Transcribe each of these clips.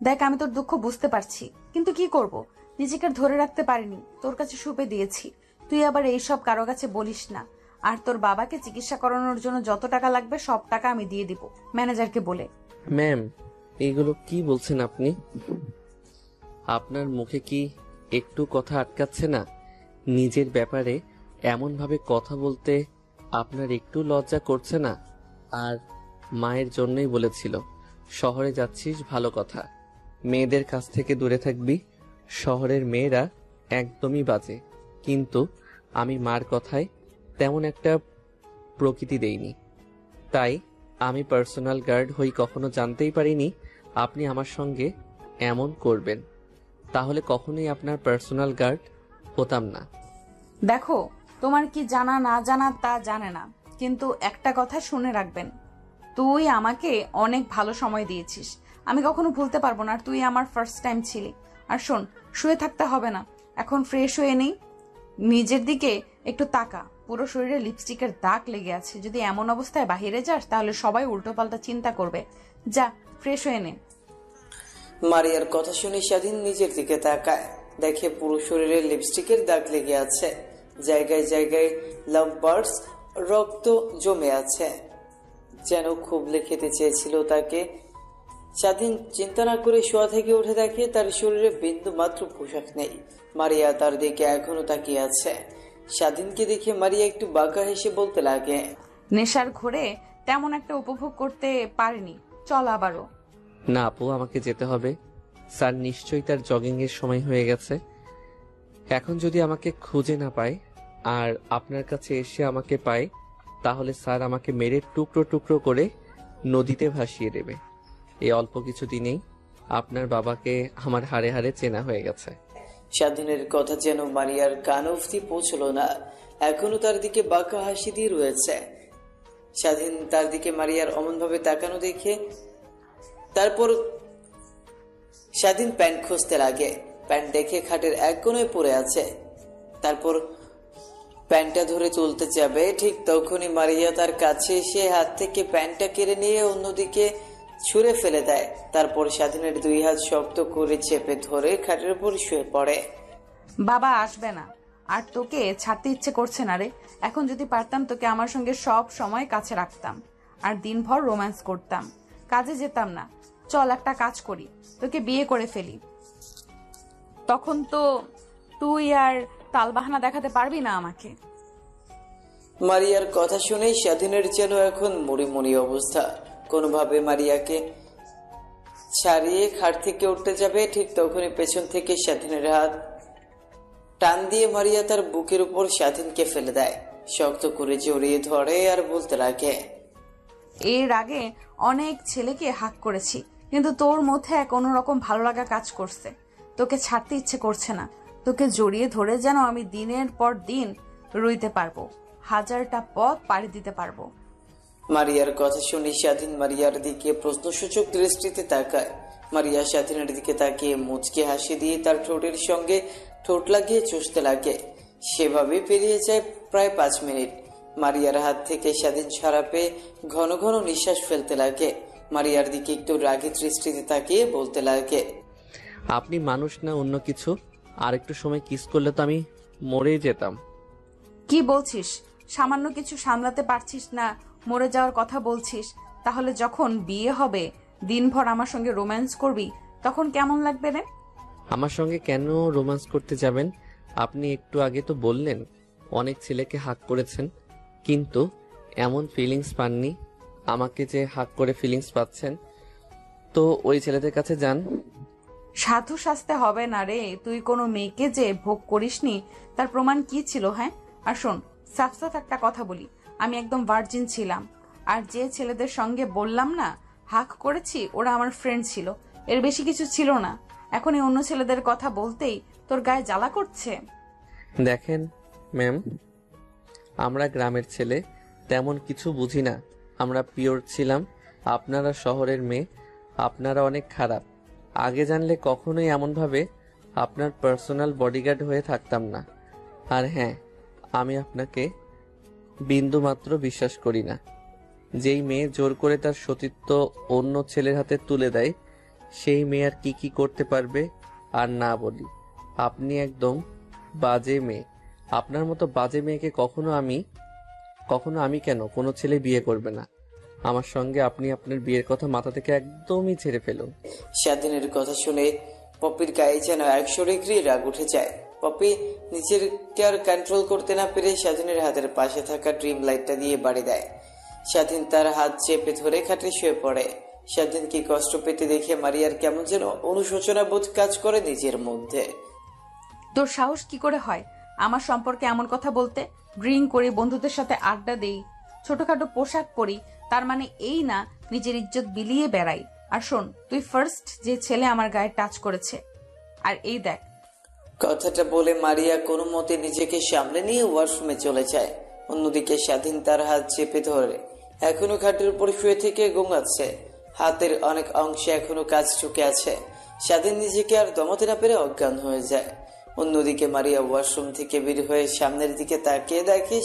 দেখ, আমি তোর দুঃখ বুঝতে পারছি, কিন্তু কি করব, নিজেকে আর ধরে রাখতে পারিনি, তোর কাছে সুপে দিয়েছি। তুই আবার এইসব কারো কাছে বলিস না। আর তোর বাবাকে চিকিৎসা করানোর জন্য যত টাকা লাগবে সব টাকা আমি দিয়ে দিব, ম্যানেজারকে বলে। ম্যাম, এইগুলো কি বলছেন আপনি? আপনার মুখে কি একটু কথা আটকাচ্ছে না? নিজের ব্যাপারে এমন ভাবে কথা বলতে আপনার একটু লজ্জা করছে না? আর মায়ের জন্যই বলেছিল শহরে যাচ্ছিস, ভালো কথা, মেয়েদের কাছ থেকে দূরে থাকবি। শহরের মেয়েরা একদমই বাজে। কিন্তু আমি মার কথায় তেমন একটা প্রকৃতি দেইনি, তাই আমি পার্সোনাল গার্ড হই কখনো জানতেই পারিনি আপনি আমার সঙ্গে এমন করবেন। তাহলে কখনোই আপনার পার্সোনাল গার্ড হতাম না। দেখো, তোমার কি জানা না জানা তা জানে না, কিন্তু একটা কথা শুনে রাখবেন, তুই আমাকে অনেক ভালো সময় দিয়েছিস, আমি কখনো ভুলতে পারবো না। আর তুই আমার ফার্স্ট টাইম ছিলি। আর শোন, শুয়ে থাকতে হবে না, এখন ফ্রেশ হয়ে নেই, নিজের দিকে একটু তাকা, পুরো শরীরে লিপস্টিকের দাগ লেগে আছে। যদি এমন অবস্থায় বাহিরে যাস তাহলে সবাই উল্টোপাল্টা চিন্তা করবে। যা, ফ্রেশ হয়ে নে। মারিয়ার কথা শুনে স্বাধীন নিজের দিকে তাকায়, দেখে পুরো শরীরে লিপস্টিকের দাগ লেগে আছে, জায়গায় জায়গায় লাভ বার্ডস রক্ত জমে আছে, যেন খুবলে খেতে চেয়েছিল তাকে। স্বাধীন চিন্তা না করে শোয়া থেকে উঠে দেখে তার শরীরে বিন্দু মাত্র পোশাক নেই। মারিয়া তার দিকে এখনো তাকিয়ে আছে। স্বাধীনকে দেখে মারিয়া একটু বাঁকা হেসে বলতে লাগে, নেশার ঘোরে তেমন একটা উপভোগ করতে পারিনি, চল আবারও। না আপু, আমাকে যেতে হবে। স্যার নিশ্চয়ই তার জগিং এর সময় হয়ে গেছে। এখন যদি আমাকে খুঁজে না পায় আর আপনার কাছে এসে আমাকে পায়, তাহলে স্যার আমাকে মেরে টুকরো টুকরো করে নদীতে ভাসিয়ে দেবে। এই অল্প কিছু দিনেই আপনার বাবাকে আমার হাড়ে হাড়ে চেনা হয়ে গেছে। স্বাধীনের কথা যেন মারিয়ার কান অবধি পৌঁছলো না, এখনো তার দিকে বাঁকা হাসি দিয়ে রয়েছে। স্বাধীন তার দিকে মারিয়ার অমনভাবে তাকানো দেখে তারপর স্বাধীন প্যান্ট খুঁজতে লাগে। প্যান্ট দেখে খাটের এক কোণায় পড়ে আছে, তারপর প্যান্টটা ধরে তুলতে যাবে, ঠিক তখনই মারিয়া তার কাছে এসে হাত থেকে প্যান্টটা কেড়ে নিয়ে অন্যদিকে ছুঁড়ে ফেলে দেয়। তারপর স্বাধীনের দুই হাত শক্ত করে চেপে ধরে খাটের উপর শুয়ে পড়ে। বাবা আসবে না, আর তোকে ছাড়তে ইচ্ছে করছে না রে। এখন যদি পারতাম তোকে আমার সঙ্গে সব সময় কাছে রাখতাম, আর দিনভর রোম্যান্স করতাম, কাজে যেতাম না। চল একটা কাজ করি, তোকে বিয়ে করে ফেলি, তখন তো তুই আর তালবাহানা দেখাতে পারবি না আমাকে। মারিয়ার কথা শুনে স্বাধীনের যেন এখন মরিমরি অবস্থা। কোনোভাবে মারিয়াকে ছাড়িয়ে খাট থেকে উঠতে যাবে, ঠিক তখনই পেছন থেকে স্বাধীনের হাত টান দিয়ে মারিয়া তার বুকের উপর স্বাধীনকে ফেলে দেয়, শক্ত করে জড়িয়ে ধরে আর বলতে লাগে, এর আগে অনেক ছেলেকে হাক করেছি, কিন্তু তোর মধ্যে এক অন্যরকম ভালো লাগা কাজ করছে, তোকে ছাড়তে ইচ্ছে করছে না। তোকে জড়িয়ে ধরে যেন আমি দিনের পর দিন রইতে পারবো, হাজারটা পথ পাড়ি দিতে পারবো। মারিয়ার কথা শুনে স্বাধীন মারিয়ার দিকে প্রশ্নসূচক দৃষ্টিতে তাকায়। মারিয়া স্বাধীনের দিকে তাকিয়ে মুচকে হাসি দিয়ে তার ঠোঁটের সঙ্গে ঠোঁট লাগিয়ে চুষতে লাগে। সেভাবে পেরিয়ে যায় প্রায় 5 মিনিট। মারিয়ার হাত থেকে স্বাধীন ছাড়া পেয়ে ঘন ঘন নিঃশ্বাস ফেলতে লাগে। মারিয়ার দিকে একটু রাগী দৃষ্টিতে তাকিয়ে বলতে লাগে, আপনি মানুষ না অন্য কিছু? আর একটু সময় কিস করলে তো আমি মরেই যেতাম। কি বলছিস? সামান্য কিছু সামলাতে পারছিস না, মরে যাওয়ার কথা বলছিস? তাহলে যখন বিয়ে হবে, দিনভর আমার সঙ্গে রোম্যান্স করবি, তখন কেমন লাগবে রে? আমার সঙ্গে কেন রোম্যান্স করতে যাবেন? আপনি একটু আগে তো বললেন অনেক ছেলেকে হাক করেছেন, কিন্তু এমন ফিলিংস পাননি। আমাকে যে হাক করে ফিলিংস পাচ্ছেন, তো ওই ছেলেদের কাছে যান। সাধু সাজতে হবে না রে, তুই কোনো মেয়েকে যে ভোগ করিসনি তার প্রমাণ কি ছিল? হ্যাঁ, আর শোন, সাফ সাফ একটা কথা বলি, আমি একদম ভার্জিন ছিলাম। আর যে ছেলেদের সঙ্গে বললাম না হাক করেছি, ওরা আমার ফ্রেন্ড ছিল, এর বেশি কিছু ছিল না। এখন এই অন্য ছেলেদের কথা বলতেই তোর গায়ে জ্বালা করছে? দেখেন ম্যাম, আমরা গ্রামের ছেলে, তেমন কিছু বুঝি না, আমরা পিওর ছিলাম। আপনারা শহরের মেয়ে, আপনারা অনেক খারাপ। আগে জানলে কখনোই এমনভাবে আপনার পার্সোনাল বডিগার্ড হয়ে থাকতাম না। আর হ্যাঁ, আমি আপনাকে বিন্দু মাত্র বিশ্বাস করি না। যেই মেয়ে জোর করে তার সতীত্ব অন্য ছেলের হাতে তুলে দেয়, সেই মেয়ে আর কি কি করতে পারবে? আর না বলি, আপনি একদম বাজে মেয়ে। আপনার মতো বাজে মেয়েকে কখনো আমি কেন, কোনো ছেলে বিয়ে করবে না। আমার সঙ্গে আপনি আপনার বিয়ের কথা মাথা থেকে একদমই ছেড়ে ফেলুন। স্বাধীনের কথা শুনে পপির গায়ে যেন 100 ডিগ্রি রাগ উঠে যায়। পপি নিজেকে আর কন্ট্রোল করতে না পেরে স্বাধীনের হাতের পাশে থাকা ড্রিম লাইটটা দিয়ে বাড়ি দেয়। স্বাধীন তার হাত চেপে ধরে খাটে শুয়ে পড়ে। স্বাধীনকে কষ্ট পেতে দেখে মারিয়ার কেমন যেন অনুশোচনা বোধ কাজ করে নিজের মধ্যে। তোর সাহস কি করে হয় আমার সম্পর্কে এমন কথা বলতে? ড্রিঙ্ক করি, বন্ধুদের সাথে আড্ডা দেই, ছোটখাটো পোশাক পরি, তার মানে এই না নিজের ইজ্জত বিলিয়ে বেড়াই। আর শোন, তুই ফার্স্ট যে ছেলে আমার গায়ে টাচ করেছে। আর এই দেখ। কথাটা বলে মারিয়া কোনো মতে নিজেকে সামলে নিয়ে ওয়াশরুমে চলে যায়। অন্যদিকে স্বাধীন তার হাত চেপে ধরে এখনো খাটের উপর শুয়ে থেকে গোঙাচ্ছে। হাতের অনেক অংশে এখনো কাজ ঢুকে আছে। স্বাধীন নিজেকে আর দমাতে না পেরে অজ্ঞান হয়ে যায়। অন্যদিকে মারিয়া ওয়াশরুম থেকে বের হয়ে সামনের দিকে তাকিয়ে দেখে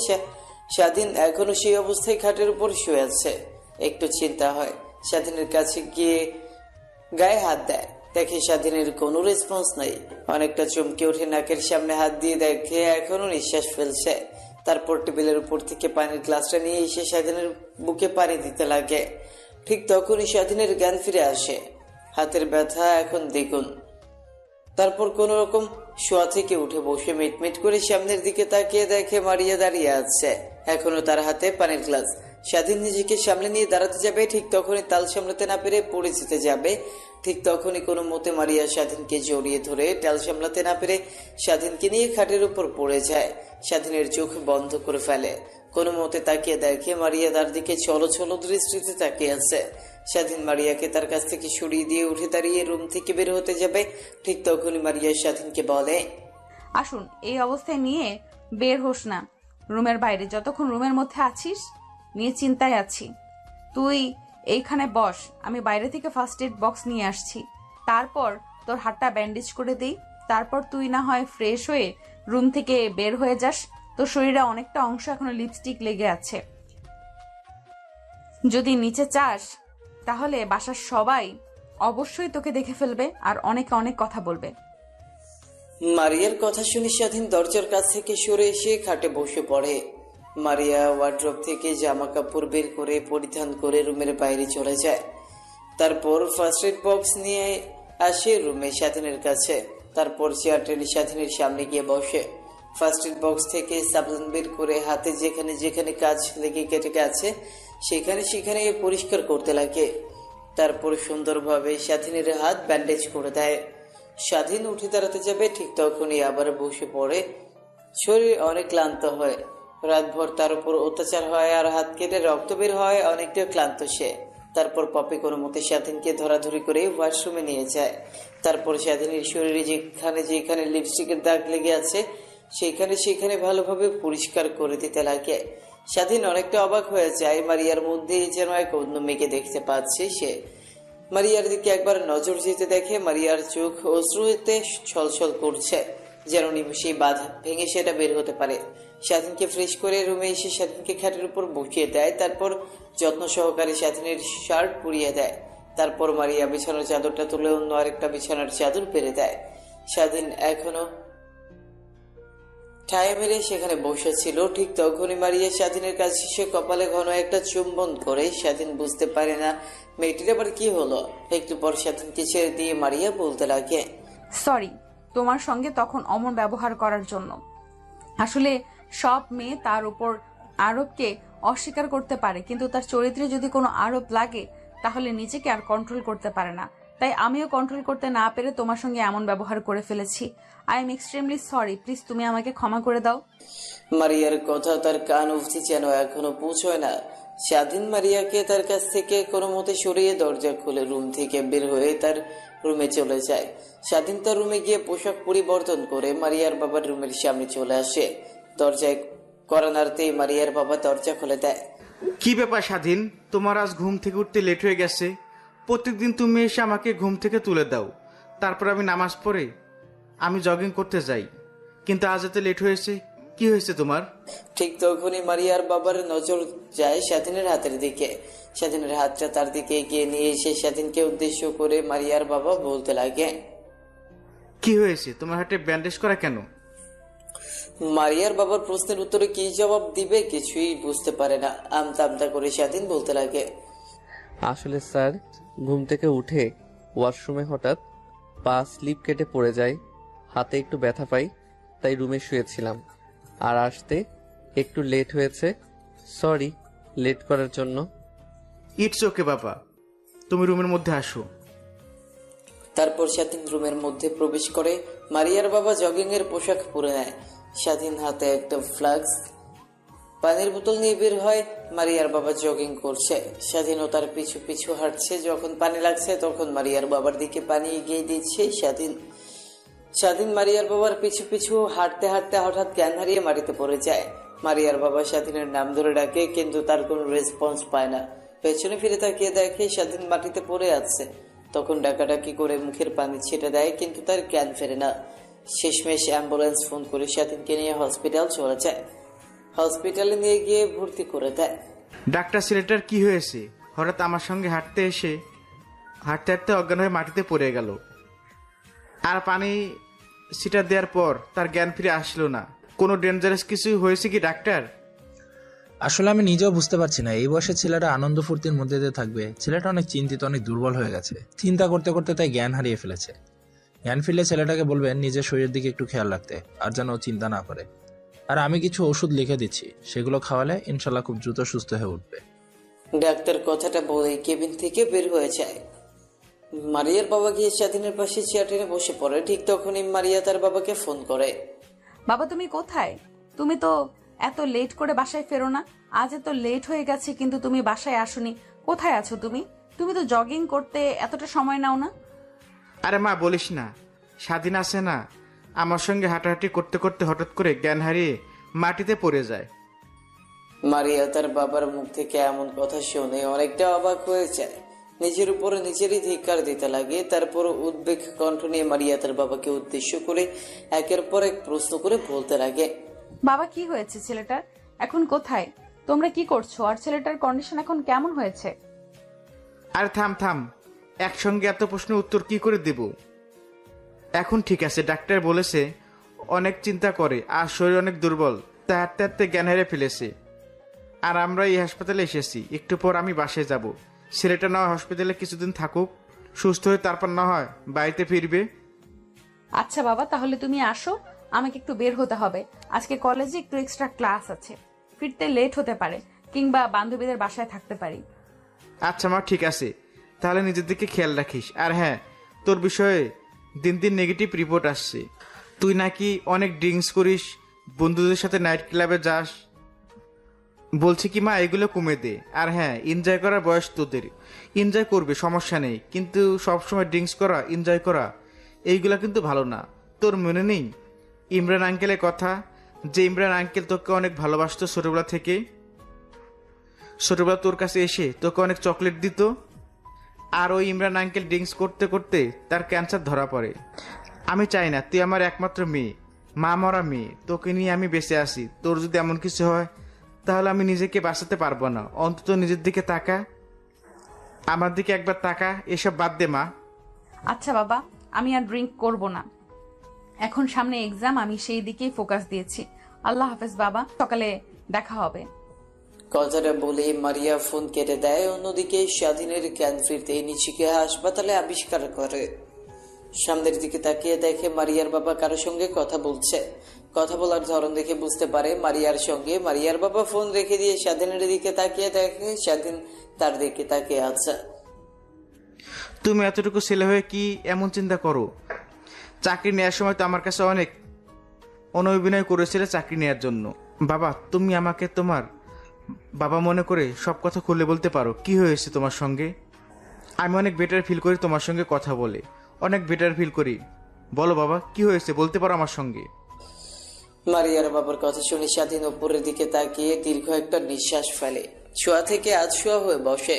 স্বাধীন এখনো সেই অবস্থায় খাটের উপর শুয়ে আছে। একটু চিন্তা হয়, স্বাধীনের কাছে গিয়ে গায়ে হাত দেয়, দেখে স্বাধীনের কোনো রেসপন্স নাই। অনেকটা চমকে উঠে নাকের সামনে হাত দিয়ে দেখে এখনো নিঃশ্বাস ফেলছে। তারপর টেবিলের উপর থেকে পানির গ্লাসটা নিয়ে এসে স্বাধীনের বুকে পানি দিতে লাগে। ঠিক তখনই স্বাধীনের জ্ঞান ফিরে আসে। হাতের ব্যথা এখন দ্বিগুণ। তারপর কোন রকম শোয়া থেকে উঠে বসে মিটমিট করে সামনের দিকে তাকিয়ে দেখে মারিয়া দাঁড়িয়ে আছে, এখনো তার হাতে পানির গ্লাস। স্বাধীন নিজেকে সামলে নিয়ে দাঁড়াতে যাবে, ঠিক তখনই তাল সামলাতে না পেরে পড়ে যেতে যাবে। ঠিক তখনই কোনো মতে মারিয়া স্বাধীনকে জড়িয়ে ধরে টাল সামলাতে না পেরে স্বাধীনকে নিয়ে খাটের উপর পড়ে যায়। স্বাধীনের চোখ বন্ধ করে ফেলে। কোনো মতে তাকিয়ে দেখে মারিয়া তার দিকে ছলো ছলো দৃষ্টিতে তাকিয়ে আছে। স্বাধীন মারিয়াকে তার কাছ থেকে সরিয়ে দিয়ে উঠে দাঁড়িয়ে রুম থেকে বের হতে যাবে। ঠিক তখনই মারিয়া স্বাধীনকে বলে, আসুন, এই অবস্থায় নিয়ে বের হোস না রুমের বাইরে। যতক্ষণ রুমের মধ্যে আছিস নিয়ে চিন্তায় আছি। তুই এইখানে বস, আমি বাইরে থেকে ফার্স্ট এড বক্স নিয়ে আসছি। তারপর তোর হাতটা ব্যান্ডেজ করে দিই। তারপর তুই না হয় ফ্রেশ হয়ে রুম থেকে বের হয়ে যাস। তোর শরীরে অনেকটা অংশ এখনো লিপস্টিক লেগে আছে। যদি নিচে চাস তাহলে বাসার সবাই অবশ্যই তোকে দেখে ফেলবে আর অনেক অনেক কথা বলবে। মারিয়ার কথা শুনে স্বাধীন দরজার কাছ থেকে সরে এসে খাটে বসে পড়ে। মারিয়া ওয়ার্ড্রপ থেকে জামা কাপড় বের করে পরিধান করে রুমের বাইরে চলে যায়। তারপর ফার্স্ট এড বক্স নিয়ে আসে রুমে স্বাধীনের কাছে। তারপর চেয়ার টেনে স্বাধীনের সামনে গিয়ে বসে। ফার্স্ট এড বক্স থেকে সাবধান বের করে হাতে যেখানে যেখানে কাজ লেগে কেটে গেছে সেখানে সেখানে পরিষ্কার করতে লাগে। তারপর সুন্দরভাবে স্বাধীনের হাত ব্যান্ডেজ করে দেয়। স্বাধীন উঠে দাঁড়াতে যাবে, ঠিক তখনই আবার বসে পড়ে। শরীর অনেক ক্লান্ত হয়, রাতভর তার উপর অত্যাচার হয় আর হাত কেটে রক্ত বের হয়, অনেকটা ক্লান্ত সে। তারপর পপি কোনো মতে স্বাধীনকে ধরাধরি করে ওয়াশরুমে নিয়ে যায়। তারপর স্বাধীনের শরীরে যেখানে যেখানে লিপস্টিকের দাগ লেগে আছে সেখানে সেখানে ভালোভাবে পরিষ্কার করে দিতে লাগে। স্বাধীন অনেকটা অবাক হয়ে যায়, মারিয়ার মধ্যে যেন এক অন্য মেয়েকে দেখতে পাচ্ছে সে। মারিয়ার দিকে একবার নজর যেতে দেখে মারিয়ার চোখ অশ্রুতে ছলছল করছে, যেন নিমিশেই বাঁধা ভেঙে সেটা বের হতে পারে। স্বাধীনকে ফ্রেশ করে রুমে এসে স্বাধীনকে খাটের উপর বসিয়ে দেয়। তারপর যত্ন সহকারে স্বাধীনের শার্ট পরিয়ে দেয়। তারপর মারিয়া বিছানার চাদরটা তুলে অন্য আরেকটা বিছানার চাদর পেরে দেয়। স্বাধীন এখনো ঠায় মেরে সেখানে বসেছিল। ঠিক তখনই মারিয়া স্বাধীনের কাছে সে কপালে ঘন একটা চুম্বন করে। স্বাধীন বুঝতে পারে না মেয়েটির আবার কি হলো। একটু পর স্বাধীনকে ছেড়ে দিয়ে মারিয়া বলতে লাগে, সরি তোমার সঙ্গে তখন অমন ব্যবহার করার জন্য। আসলে সব মেয়ে তার উপর আরোপকে অস্বীকার করতে পারে, কিন্তু তার চরিত্রে যদি কোনো আরোপ লাগে তাহলে নিজেকে আর কন্ট্রোল করতে পারে না। তাই আমিও কন্ট্রোল করতে না পেরে তোমার সঙ্গে এমন ব্যবহার করে ফেলেছি। I am extremely sorry, please তুমি আমাকে ক্ষমা করে দাও। মারিয়ার কথা তার কান অবধি যেন এখনো পৌঁছয় না। স্বাধীন মারিয়াকে তার কাছ থেকে কোনো মতে সরিয়ে দরজা খুলে রুম থেকে বের হয়ে তার রুমে চলে যায়। স্বাধীন তার রুমে গিয়ে পোশাক পরিবর্তন করে মারিয়ার বাবার রুমের সামনে চলে আসে। দরজায় কড়া নাড়তেই মারিয়ার বাবা দরজা খুলে দেয়। কি ব্যাপার স্বাধীন, তোমার আজ ঘুম থেকে উঠতে লেট হয়ে গেছে? প্রত্যেকদিন তুমি এসে আমাকে ঘুম থেকে তুলে দাও, তারপর আমি নামাজ পড়ে আমি জগিং করতে যাই, কিন্তু আজ এত লেট হয়েছে, কি কি হয়েছে তোমার? ঠিক তখনই মারিয়ার বাবার নজর যায় স্বাধীনের হাতের দিকে। স্বাধীনের হাতটা তার দিকে এগিয়ে নিয়ে এসে স্বাধীনকে উদ্দেশ্য করে মারিয়ার বাবা বলতে লাগে, কি হয়েছে? তোমার হাতে ব্যান্ডেজ করা কেন? মারিয়ার বাবার প্রশ্নের উত্তরে কি জবাব দিবে কিছুই বুঝতে পারে না। আমতা আমতা করে স্বাধীন বলতে লাগে, আসলে স্যার, ঘুম থেকে উঠে ওয়াশরুমে হঠাৎ পা স্লিপ কেটে পড়ে যায়, হাতে একটু ব্যথা পাই, তাই রুমে শুয়েছিলাম। আর আসতে একটু লেট হয়েছে, সরি লেট করার জন্য। ইটস ওকে বাবা, তুমি রুমের মধ্যে আসো। তারপর স্বাধীন রুমের মধ্যে প্রবেশ করে। মারিয়ার বাবা জগিং এর পোশাক পরে নেয়। স্বাধীন হাতে একটা ফ্লাক্স পানির বোতল নিয়ে বের হয়। মারিয়ার বাবা জগিং করছে, স্বাধীনও তার পিছু পিছু হাঁটছে। যখন পানি লাগছে তখন মারিয়ার বাবার দিকে পানি এগিয়ে দিচ্ছে স্বাধীন মারিয়ার বাবার পিছু পিছু হাঁটতে হাঁটতে হঠাৎ জ্ঞান হারিয়ে মাটিতে পড়ে যায়। মারিয়ার বাবা স্বাধীনের নাম ধরে ডাকে, কিন্তু তার কোনো রেসপন্স পায় না। পেছনে ফিরে তাকিয়ে দেখে স্বাধীন মাটিতে পড়ে আছে। তখন ডাকাডাকি করে মুখের পানি ছেটে দেয়, কিন্তু তার জ্ঞান ফেরে না। শেষমেশ অ্যাম্বুলেন্স ফোন করে স্বাধীনকে নিয়ে হসপিটাল চলে যায়। হসপিটালে নিয়ে গিয়ে ভর্তি করে দেয়। ডাক্তার, ছেলেটার কি হয়েছে? হঠাৎ আমার সঙ্গে হাঁটতে হাঁটতে অজ্ঞান হয়ে মাটিতে পড়ে গেল। আর পানি ছিটা দেওয়ার পর তার জ্ঞান ফিরে আসলো না। কোনো ডেঞ্জারাস কিছু হয়েছে কি ডাক্তার? আসলে আমি নিজেও বুঝতে পারছি না, এই বয়সে ছেলেটা আনন্দ ফুর্তির মধ্যে দিয়ে থাকবে। ছেলেটা অনেক চিন্তিত, অনেক দুর্বল হয়ে গেছে। চিন্তা করতে করতে তাই জ্ঞান হারিয়ে ফেলেছে। জ্ঞান ফিরলে ছেলেটাকে বলবেন নিজের শরীরের দিকে একটু খেয়াল রাখতে, আর যেন ও চিন্তা না করে। আর আমি কিছু ওষুধ লিখে দিচ্ছি, সেগুলো খাওয়ালে ইনশাল্লাহ খুব দ্রুত সুস্থ হয়ে উঠবে। ডাক্তার কথাটা বলেই কেবিন থেকে বের হয়ে যায়। মারিয়ার বাবা গিয়ে স্বাধীনের পাশে চেয়ার টেনে বসে পড়ে। ঠিক তখনই মারিয়া তার বাবাকে ফোন করে। বাবা তুমি কোথায়? তুমি তো এত লেট করে বাসায় ফেরো না। আজ এত লেট হয়ে গেছে কিন্তু তুমি বাসায় আসোনি। কোথায় আছো তুমি? তুমি তো জগিং করতে এতটা সময় নাও না। আরে মা, বলিস না, স্বাধীন আছে না, আমার সঙ্গে হাঁটাহাঁটি করতে করতে হঠাৎ করে জ্ঞান হারিয়ে মাটিতে পড়ে যায়। মারিয়া তার বাবার মুখ থেকে এমন কথা শুনে অনেকটা অবাক হয়ে যায়। নিজের উপরে নিজেরই ধিক্কার দিতে লাগে। তারপর উদ্বেগ কণ্ঠ নিয়ে মারিয়া তার বাবাকে উদ্দেশ্য করে একের পর এক প্রশ্ন করে বলতে লাগে, বাবা কি হয়েছে ছেলেটার? এখন কোথায়? তোমরা কি করছো? আর ছেলেটার কন্ডিশন এখন কেমন হয়েছে? আরে থাম, একসঙ্গে এত প্রশ্নের উত্তর কি করে দেব? এখন ঠিক আছে, ডাক্তার বলেছে অনেক চিন্তা করে আর শরীর অনেক দুর্বল, তা হাঁটতে হাঁটতে জ্ঞান হারিয়ে ফেলেছে। আর আমরা এই হাসপাতালে এসেছি, একটু পর আমি বাসায় যাব। ছেলেটা না হয় হসপিটালে কিছুদিন থাকুক, সুস্থ হয়ে তারপর না হয় বাড়িতে ফিরবে। আচ্ছা বাবা, তাহলে তুমি আসো, আমাকে একটু বের হতে হবে। আজকে কলেজে একটু এক্সট্রা ক্লাস আছে, ফিরতে লেট হতে পারে, কিংবা বান্ধবীদের বাসায় থাকতে পারি। আচ্ছা মা, ঠিক আছে, তাহলে নিজের দিকে খেয়াল রাখিস। আর হ্যাঁ, তোর বিষয়ে দিন দিন নেগেটিভ রিপোর্ট আসছে। তুই নাকি অনেক ড্রিঙ্কস করিস, বন্ধুদের সাথে নাইট ক্লাবে যাস। বলছি কি মা, এগুলো কমে দে। আর হ্যাঁ, এনজয় করার বয়স তোদের, এনজয় করবে, সমস্যা নেই, কিন্তু সবসময় ড্রিঙ্কস করা, এনজয় করা এইগুলা কিন্তু ভালো না। তোর মনে নেই ইমরান আঙ্কেলের কথা, যে ইমরান আঙ্কেল তোকে অনেক ভালোবাসতো ছোটবেলা থেকে? ছোটবেলা তোর কাছে এসে তোকে অনেক চকলেট দিত। আর ওই ইমরান আঙ্কেল ড্রিঙ্কস করতে করতে তার ক্যান্সার ধরা পড়ে। আমি চাই না, তুই আমার একমাত্র মেয়ে, মা মরা মেয়ে, তোকে নিয়ে আমি বেঁচে আসি। তোর যদি এমন কিছু হয় তাহলে আমি নিজেকে বাঁচাতে পারবো না। অন্তত নিজের দিকে তাকা, আমার দিকে একবার তাকা। এসব বাদ দে মা। আচ্ছা বাবা, আমি আর ড্রিঙ্ক করব না। এখন সামনে এক্সাম, আমি সেই দিকেই ফোকাস দিয়েছি। আল্লাহ হাফেজ বাবা, সকালে দেখা হবে। কথাটা বলে মারিয়া ফোন কেটে দেয়। অন্যদিকে স্বাধীনের জ্ঞান ফিরতে নিজেকে হাসপাতালে আবিষ্কার করে। সামনের দিকে তাকিয়ে দেখে মারিয়ার বাবা কারোর সঙ্গে কথা বলছে। কথা বলার ধরন দেখে বুঝতে পারে মারিয়ার সঙ্গে। মারিয়ার বাবা ফোন রেখে দিয়ে স্বাধীনের দিকে তাকিয়ে দেখে স্বাধীন তার দিকে তাকিয়ে আছে। তুমি এতটুকু ছেলে হয়ে কি এমন চিন্তা করো? চাকরি নেওয়ার সময় তো আমার কাছে অনেক অনভিনয় করেছিলে চাকরি নেওয়ার জন্য। বাবা, তুমি আমাকে তোমার বাবা মনে করে সব কথা খুলে বলতে পারো। কি হয়েছে তোমার সঙ্গে? আমি অনেক বেটার ফিল করি তোমার সঙ্গে কথা বলে, অনেক বেটার ফিল করি। বলো বাবা, কি হয়েছে বলতে পারো আমার সঙ্গে। মারিয়ার বাবার কথা শুনে স্বাধীন উপরের দিকে তাকিয়ে দীর্ঘ একটা নিঃশ্বাস ফেলে। শোয়া থেকে শোয়া হয়ে বসে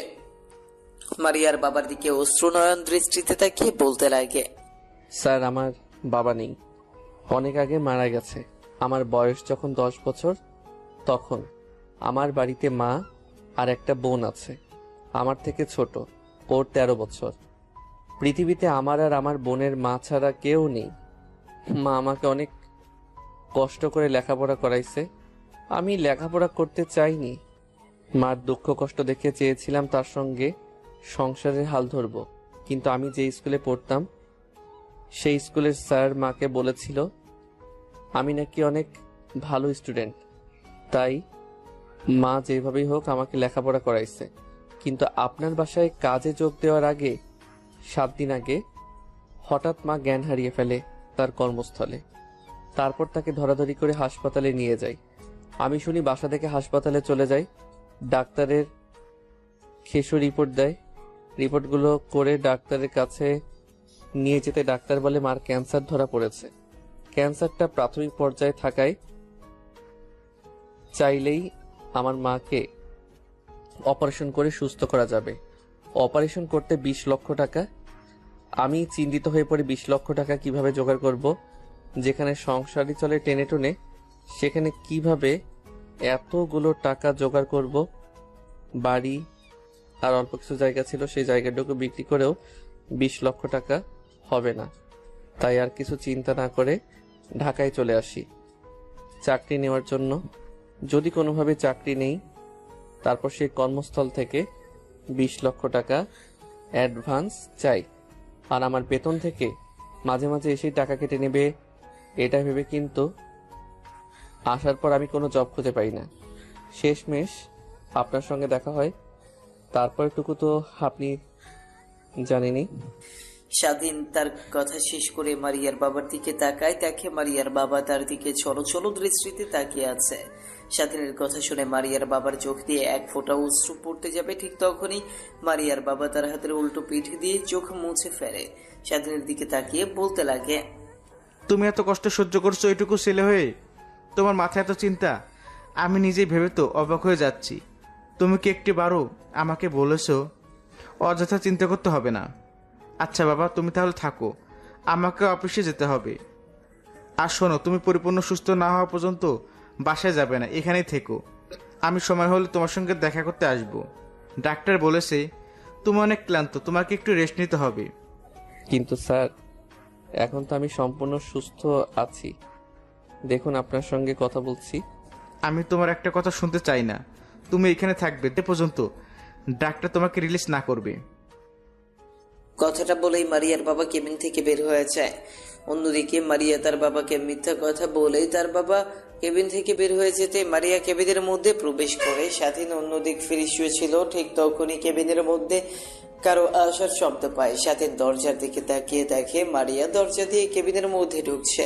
মারিয়ার বাবার দিকে অশ্রুনয়ন দৃষ্টিতে তাকিয়ে বলতে লাগে, স্যার, আমার বাবা নেই, অনেক আগে মারা গেছে। আমার বয়স যখন 10 বছর, তখন আমার বাড়িতে মা আর একটা বোন আছে, আমার থেকে ছোট, ওর 13 বছর। পৃথিবীতে আমার আর আমার বোনের মা ছাড়া কেউ নেই। মা আমাকে অনেক কষ্ট করে লেখাপড়া করাইছে। আমি লেখাপড়া করতে চাইনি। মার দুঃখ কষ্ট দেখে চেয়েছিলাম তার সঙ্গে সংসারের হাল ধরব, কিন্তু আমি যে স্কুলে পড়তাম সেই স্কুলের স্যার মাকে বলেছিল আমি নাকি অনেক ভালো স্টুডেন্ট, তাই মা যেভাবেই হোক আমাকে লেখাপড়া করাইছে। কিন্তু আপনার বাসায় কাজে যোগ দেওয়ার আগে 7 দিন আগে হঠাৎ মা জ্ঞান হারিয়ে ফেলে তার কর্মস্থলে। তারপর তাকে ধরাধরি করে হাসপাতালে নিয়ে যাই। আমি শুনি বাসা থেকে হাসপাতালে চলে যাই। ডাক্তারের খেসো রিপোর্ট দেয়। রিপোর্টগুলো করে ডাক্তারের কাছে নিয়ে যেতে ডাক্তার বলে মার ক্যান্সার ধরা পড়েছে। ক্যান্সারটা প্রাথমিক পর্যায়ে থাকায় চাইলেই আমার মাকে অপারেশন করে সুস্থ করা যাবে। অপারেশন করতে 20 লক্ষ টাকা। আমি চিন্তিত হয়ে পড়ি 20 লক্ষ টাকা কিভাবে জোগাড় করব। যেখানে সংসারই চলে টেনে টুনে, সেখানে কিভাবে এতগুলো টাকা জোগাড় করব। বাড়ি আর অল্প কিছু জায়গা ছিল, সেই জায়গাটুকু বিক্রি করেও 20 লক্ষ টাকা হবে না। তাই আর কিছু চিন্তা না করে ঢাকায় চলে আসি চাকরি নেওয়ার জন্য। যদি কোনোভাবে চাকরি নেই, তারপর সেই কর্মস্থল থেকে 20 লক্ষ টাকা অ্যাডভান্স চাই। আর আমার বেতন থেকে মাঝে মাঝে এসেই টাকা কেটে নেবে, এটা ভেবে কিন্তু আসার পর আমি কোনো জব খুঁজে পাই না। শেষমেশ আপনার সঙ্গে দেখা হয়, তারপরটুকু তো আপনি জানেনই। স্বাধীন তার কথা শেষ করে মারিয়ার বাবার দিকে তাকায়, দেখে মারিয়ার বাবা তার দিকে ছলছল দৃষ্টিতে তাকিয়ে আছে। স্বাধীনের কথা শুনে মারিয়ার বাবার চোখ দিয়ে এক ফোঁটা অশ্রু পড়তে যাবে, ঠিক তখনই মারিয়ার বাবা তার হাতের উল্টো পিঠ দিয়ে চোখ মুছে ফেলে। স্বাধীনের দিকে তাকিয়ে বলতে লাগে, তুমি এত কষ্ট সহ্য করছো এটুকু ছেলে হয়ে, তোমার মাথায় এত চিন্তা। আমি নিজেই ভেবে তো অবাক হয়ে যাচ্ছি। তুমি কি একটিবারও আমাকে বলেছো অযথা চিন্তা করতে হবে না? আচ্ছা বাবা, তুমি তাহলে থাকো, আমাকে অফিসে যেতে হবে। আর শোনো, তুমি পরিপূর্ণ সুস্থ না হওয়া পর্যন্ত বাসায় যাবে না, এখানেই থেকো। আমি সময় হলে তোমার সঙ্গে দেখা করতে আসবো। ডাক্তার বলেছে তুমি অনেক ক্লান্ত, তোমাকে একটু রেস্ট নিতে হবে। কিন্তু স্যার, এখন তো আমি সম্পূর্ণ সুস্থ আছি। দেখুন, আপনার সঙ্গে কথা বলছি। আমি তোমার একটা কথা শুনতে চাই না। তুমি এখানে থাকবে যে পর্যন্ত ডাক্তার তোমাকে রিলিজ না করবে। কথাটা বলেই মারিয়ার বাবা কেবিন থেকে বের হয়ে যায়। অন্যদিকে মারিয়া তার বাবাকে মিথ্যা কথা বলেই তার বাবা কেবিন থেকে বের হয়ে যেতে মারিয়া কেবিনের মধ্যে প্রবেশ করে। স্বাধীন অন্যদিক ফিরে শুয়েছিল, ঠিক তখনই কেবিনের মধ্যে কারো আসার শব্দ পায়। স্বাধীন দরজার দিকে তাকিয়ে দেখে মারিয়া দরজা দিয়ে কেবিনের মধ্যে ঢুকছে।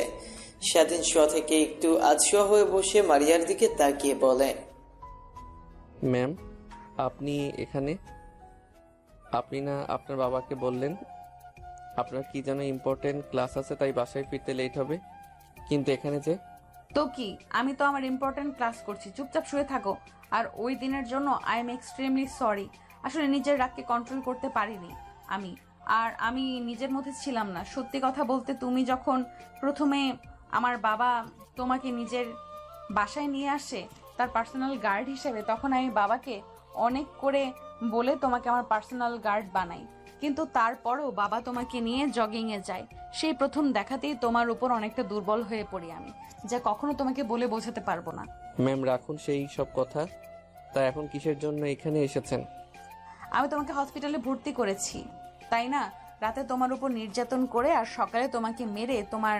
স্বাধীন শোয়া থেকে একটু আধশোয়া হয়ে বসে মারিয়ার দিকে তাকিয়ে বলে, ম্যাম, আপনি এখানে? আপনি না আপনার বাবাকে বললেন আপনার কি যেন ইম্পর্টেন্ট ক্লাস আছে, তাই বাসায় ফিরতে লেট হবে, কিন্তু এখানে যে? তো কি, আমি তো আমার ইম্পর্টেন্ট ক্লাস করছি, চুপচাপ শুয়ে থাকো। আর ওই দিনের জন্য আই এম এক্সট্রিমলি সরি। আসলে নিজের রাগকে কন্ট্রোল করতে পারিনি আমি নিজের মধ্যে ছিলাম না। সত্যি কথা বলতে, তুমি যখন প্রথমে আমার বাবা তোমাকে নিজের বাসায় নিয়ে আসে তার পার্সোনাল গার্ড হিসেবে, তখন আমি বাবাকে অনেক করে বলে তোমাকে আমার পার্সোনাল গার্ড বানাই। কিন্তু তারপরও বাবা তোমাকে নিয়ে জগিংয়ে যায়। সেই প্রথম দেখাতেই তোমার উপর অনেকটা দুর্বল হয়ে পড়ি আমি, যা কখনো তোমাকে বলে বোঝাতে পারবো না। ম্যাম, রাখুন সেই সব কথা। তা এখন কিসের জন্য এখানে এসেছেন? আমি তোমাকে হসপিটালে ভর্তি করেছি, তাই না? রাতে তোমার উপর নির্যাতন করে আর সকালে তোমাকে মেরে তোমার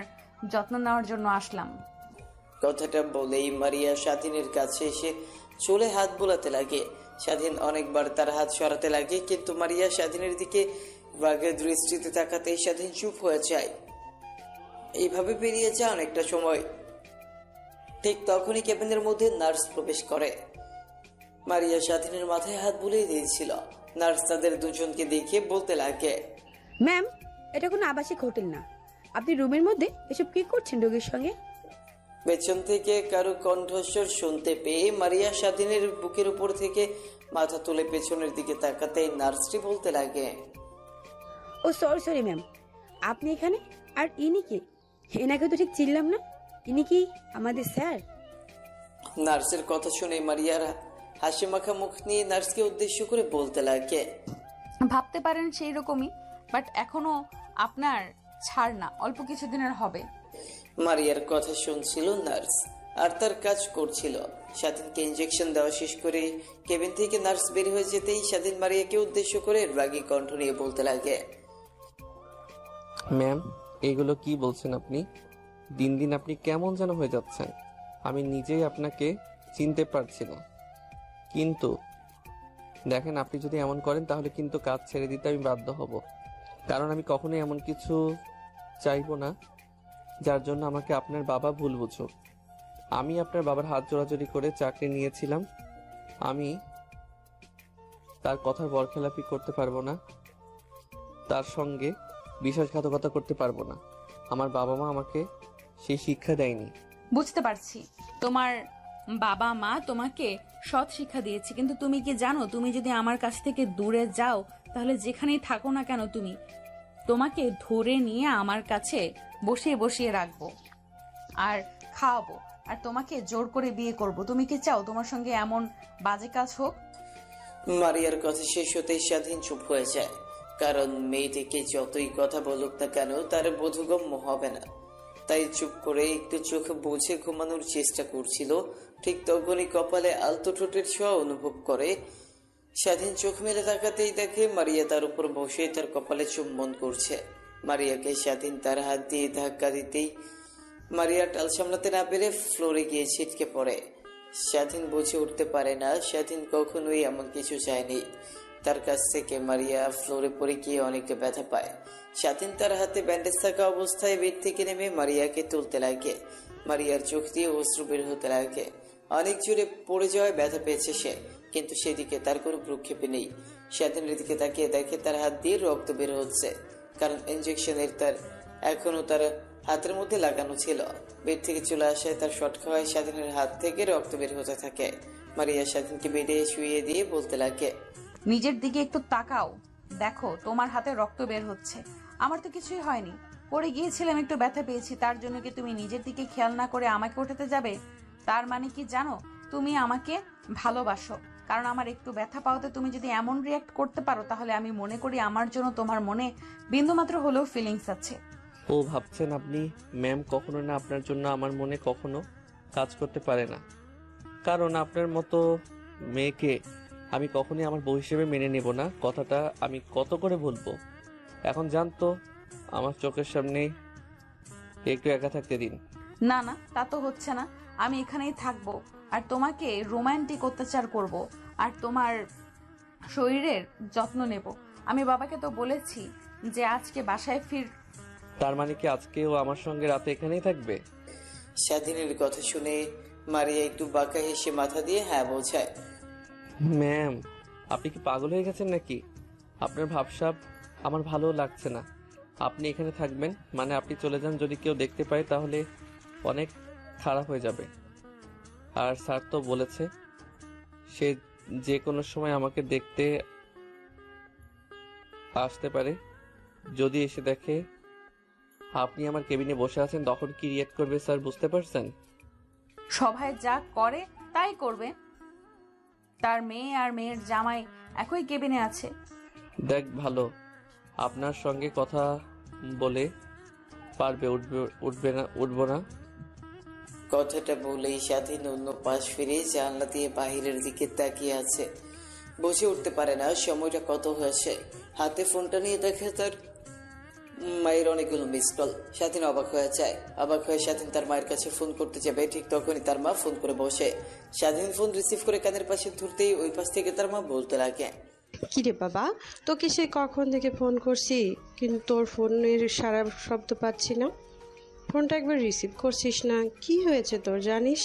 যত্ন নেওয়ার জন্য আসলাম। কথাটা বলেই মারিয়া স্বাধীনের কাছে এসে চুলে হাত বোলাতে লাগে। স্বাধীন অনেকবার তার হাত সরাতে লাগে, কিন্তু মারিয়া স্বাধীনের দিকে রাগের দৃষ্টিতে তাকাতেই স্বাধীন চুপ হয়ে যায়। এইভাবে পেরিয়ে যায় অনেকটা সময়। ঠিক তখনই কেবিনের মধ্যে নার্স প্রবেশ করে। মারিয়া স্বাধীনের মাথায় হাত বুলিয়ে দিয়েছিল। নার্স তাদের দুজনকে দেখে বলতে লাগে, ম্যাম, এটা কোনো আবাসিক হোটেল না। আপনি রুমের মধ্যে এসব কি করছেন রোগীর সঙ্গে? পেছন থেকে কারো কণ্ঠস্বর শুনতে পেয়ে মারিয়া স্বাধীনের বুকের উপর থেকে মাথা তুলে পেছনের দিকে তাকাতেই নার্সটি বলতে লাগে, ও সরি ম্যাম, আপনি এখানে? আর ইনি কে? এনাকে তো ঠিক চিনলাম না। ইনি কি আমাদের স্যার? নার্সের কথা শুনে মারিয়ার হাসি মাখা মুখ নিয়ে নার্সকে উদ্দেশ্য করে বলতে লাগে, ভাবতে পারেন সেই রকমই, বাট এখনো আপনার ছাড় না, অল্প কিছুদিনের হবে। মারিয়ার কথা শুনছিল নার্স আর তার কাজ করছিল। স্বাধীনকে ইঞ্জেকশন দেওয়া শেষ করে কেবিন থেকে নার্স বের হয়ে যেতেই স্বাধীন মারিয়াকে উদ্দেশ্য করে রাগী কণ্ঠ নিয়ে বলতে লাগে, ম্যাম, এগুলো কি বলছেন আপনি? দিন দিন আপনি কেমন যেন হয়ে যাচ্ছেন। আমি নিজেই আপনাকে চিনতে পারছি না। কিন্তু দেখেন, আপনি যদি এমন করেন তাহলে কিন্তু কাজ ছেড়ে দিতে আমি বাধ্য হব। কারণ আমি কখনোই এমন কিছু চাইবো না যার জন্য আমাকে আপনার বাবা ভুল বুঝুক। আমি আপনার বাবার হাত জোড়াজোড়ি করে চাকরি নিয়েছিলাম। আমি তার কথার বরখেলাপি করতে পারবো না, তার সঙ্গে বিশ্বাসঘাতকতা করতে পারবো না। আমার বাবা মা আমাকে সেই শিক্ষা দেয়নি। বুঝতে পারছি, তোমার বাবা মা তোমাকে সৎ শিক্ষা দিয়েছে, কিন্তু তুমি কি জানো, তুমি যদি আমার কাছ থেকে দূরে যাও তাহলে যেখানেই থাকো না কেন তোমাকে ধরে নিয়ে আমার কাছে বসিয়ে বসিয়ে রাখবো আর খাওয়াবো, আর তোমাকে জোর করে বিয়ে করব। তুমি কি চাও তোমার সঙ্গে এমন বাজে কাজ হোক? মারিয়ার কথা শেষ হতেই স্বাধীন চুপ হয়ে যায়। কারণ মেয়েটিকে যতই কথা বলুক না কেন তার বোধগম্য হবে না। তাই চুপ করে একটু চোখ বুঝে ঘুমানোর চেষ্টা করছিল। ঠিক তখনই কপালে আলতো ঠোঁটের ছোঁয়া অনুভব করে। স্বাধীন চোখ মেলে তাকাতেই দেখে মারিয়া তার উপর বসে তার কপালে চুম্বন করছে। মারিয়াকে স্বাধীন তার হাত দিয়ে ধাক্কা দিতেই মারিয়া টাল সামলাতে না পেরে ফ্লোরে গিয়ে ছিটকে পড়ে। স্বাধীন বুঝে উঠতে পারে না স্বাধীন কখনোই এমন কিছু চায়নি। তার কাছ থেকে মারিয়া ফ্লোরে পড়ে গিয়ে অনেকটা ব্যথা পায়। স্বাধীন তার হাতে ব্যান্ডেজ থাকা অবস্থায় বেড থেকে নেমে মারিয়াকে তুলতে লাগে। মারিয়ার চোখ দিয়ে অশ্রু বের হতে লাগে। অনেক জোরে পড়ে যাওয়ায় ব্যথা পেয়েছে সে, কিন্তু সেদিকে তার কোনো ভ্রুক্ষেপে নেই। স্বাধীনের দিকে তাকিয়ে দেখে তার হাত দিয়ে রক্ত বের হচ্ছে, কারণ ইঞ্জেকশনের তার এখনো তার হাতের মধ্যে লাগানো ছিল। বেড থেকে চলে আসায় তার শট খাওয়ায় স্বাধীনের হাত থেকে রক্ত বের হতে থাকে। মারিয়া স্বাধীনকে বেডে শুইয়ে দিয়ে বলতে লাগে, নিজের দিকে একটু তাকাও, দেখো তোমার হাতে রক্ত বের হচ্ছে। আমার তো কিছুই হয়নি, পড়ে গিয়েছিলাম, একটু ব্যথা পেয়েছি, তার জন্য কি তুমি নিজের দিকে খেয়াল না করে আমাকে ওঠাতে যাবে? তার মানে কি জানো, তুমি আমাকে ভালোবাসো। কারণ আমার একটু ব্যথা পাওয়াতে তুমি যদি এমন রিয়াক্ট করতে পারো, তাহলে আমি মনে করি আমার জন্য তোমার মনে বিন্দুমাত্র হলেও ফিলিংস আছে। ও ভাবছেন আপনি? ম্যাম, কখনো না, আপনার জন্য আমার মনে কখনো কাজ করতে পারে না। কারণ আপনার মতো মেয়েকে আমি কখনোই আমার বউ হিসেবে মেনে নেব না। কথাটা আমি কত করে বলবো। এখন জানতো আমার চোখের সামনে একটু একা থাকতে দিন। না না, তা তো হচ্ছে না। আমি এখানেই থাকবো আর তোমাকে রোমান্টিক অত্যাচার করব আর তোমার শরীরের যত্ন নেব। আমি বাবাকে তো বলেছি যে আজকে বাসায় তার মানে কি আজকেও আমার সঙ্গে রাতে এখানেই থাকবে? স্বাধীনের কথা শুনে মারিয়া একটু বাঁকা হেসে মাথা দিয়ে হ্যাঁ বোঝায়। ম্যাম, আপনি কি পাগল হয়ে গেছেন নাকি? আপনার ভাবসাব আমার ভালো লাগছে না। আপনি এখানে থাকবেন মানে আপনি চলে যান, যদি কেউ দেখতে পায় তাহলে অনেক খারাপ হয়ে যাবে। আর স্যার তো বলেছে সে যে কোনো সময় আমাকে দেখতে আসতে পারে। যদি এসে দেখে আপনি আমার কেবিনে বসে আছেন তখন কি রিয়েক্ট করবে স্যার, বুঝতে পারছেন? সবাই যা করে তাই করবে। তার মেয়ে আর মেয়ের জামাই একই কেবিনে আছে। দেখ ভালো, আপনার সঙ্গে কথা বলে পারবে, উঠবো না। কথাটা বলেই স্বাধীন অন্য পাশ ফিরে জানলা দিয়ে বাহিরের দিকে তাকিয়ে আছে। বসে উঠতে পারে না। সময়টা কত হয়েছে, হাতে ফোনটা নিয়ে দেখে তার মায়ের অনেকগুলো মিস কল। স্বাধীন অবাক হয়ে যায়। অবাক হয়ে স্বাধীন তার মায়ের কাছে ফোন করতে যাবে, ঠিক তখনই তার মা ফোন করে বসে। স্বাধীন ফোন রিসিভ করে কানের পাশে ধরতেই ওই পাশ থেকে তার মা বলতে লাগে, কিরে বাবা, তোকে সে কখন থেকে ফোন করছি কিন্তু তোর ফোনের সারা শব্দ পাচ্ছি না। ফোনটা একবার রিসিভ করছিস না, কি হয়েছে তোর জানিস?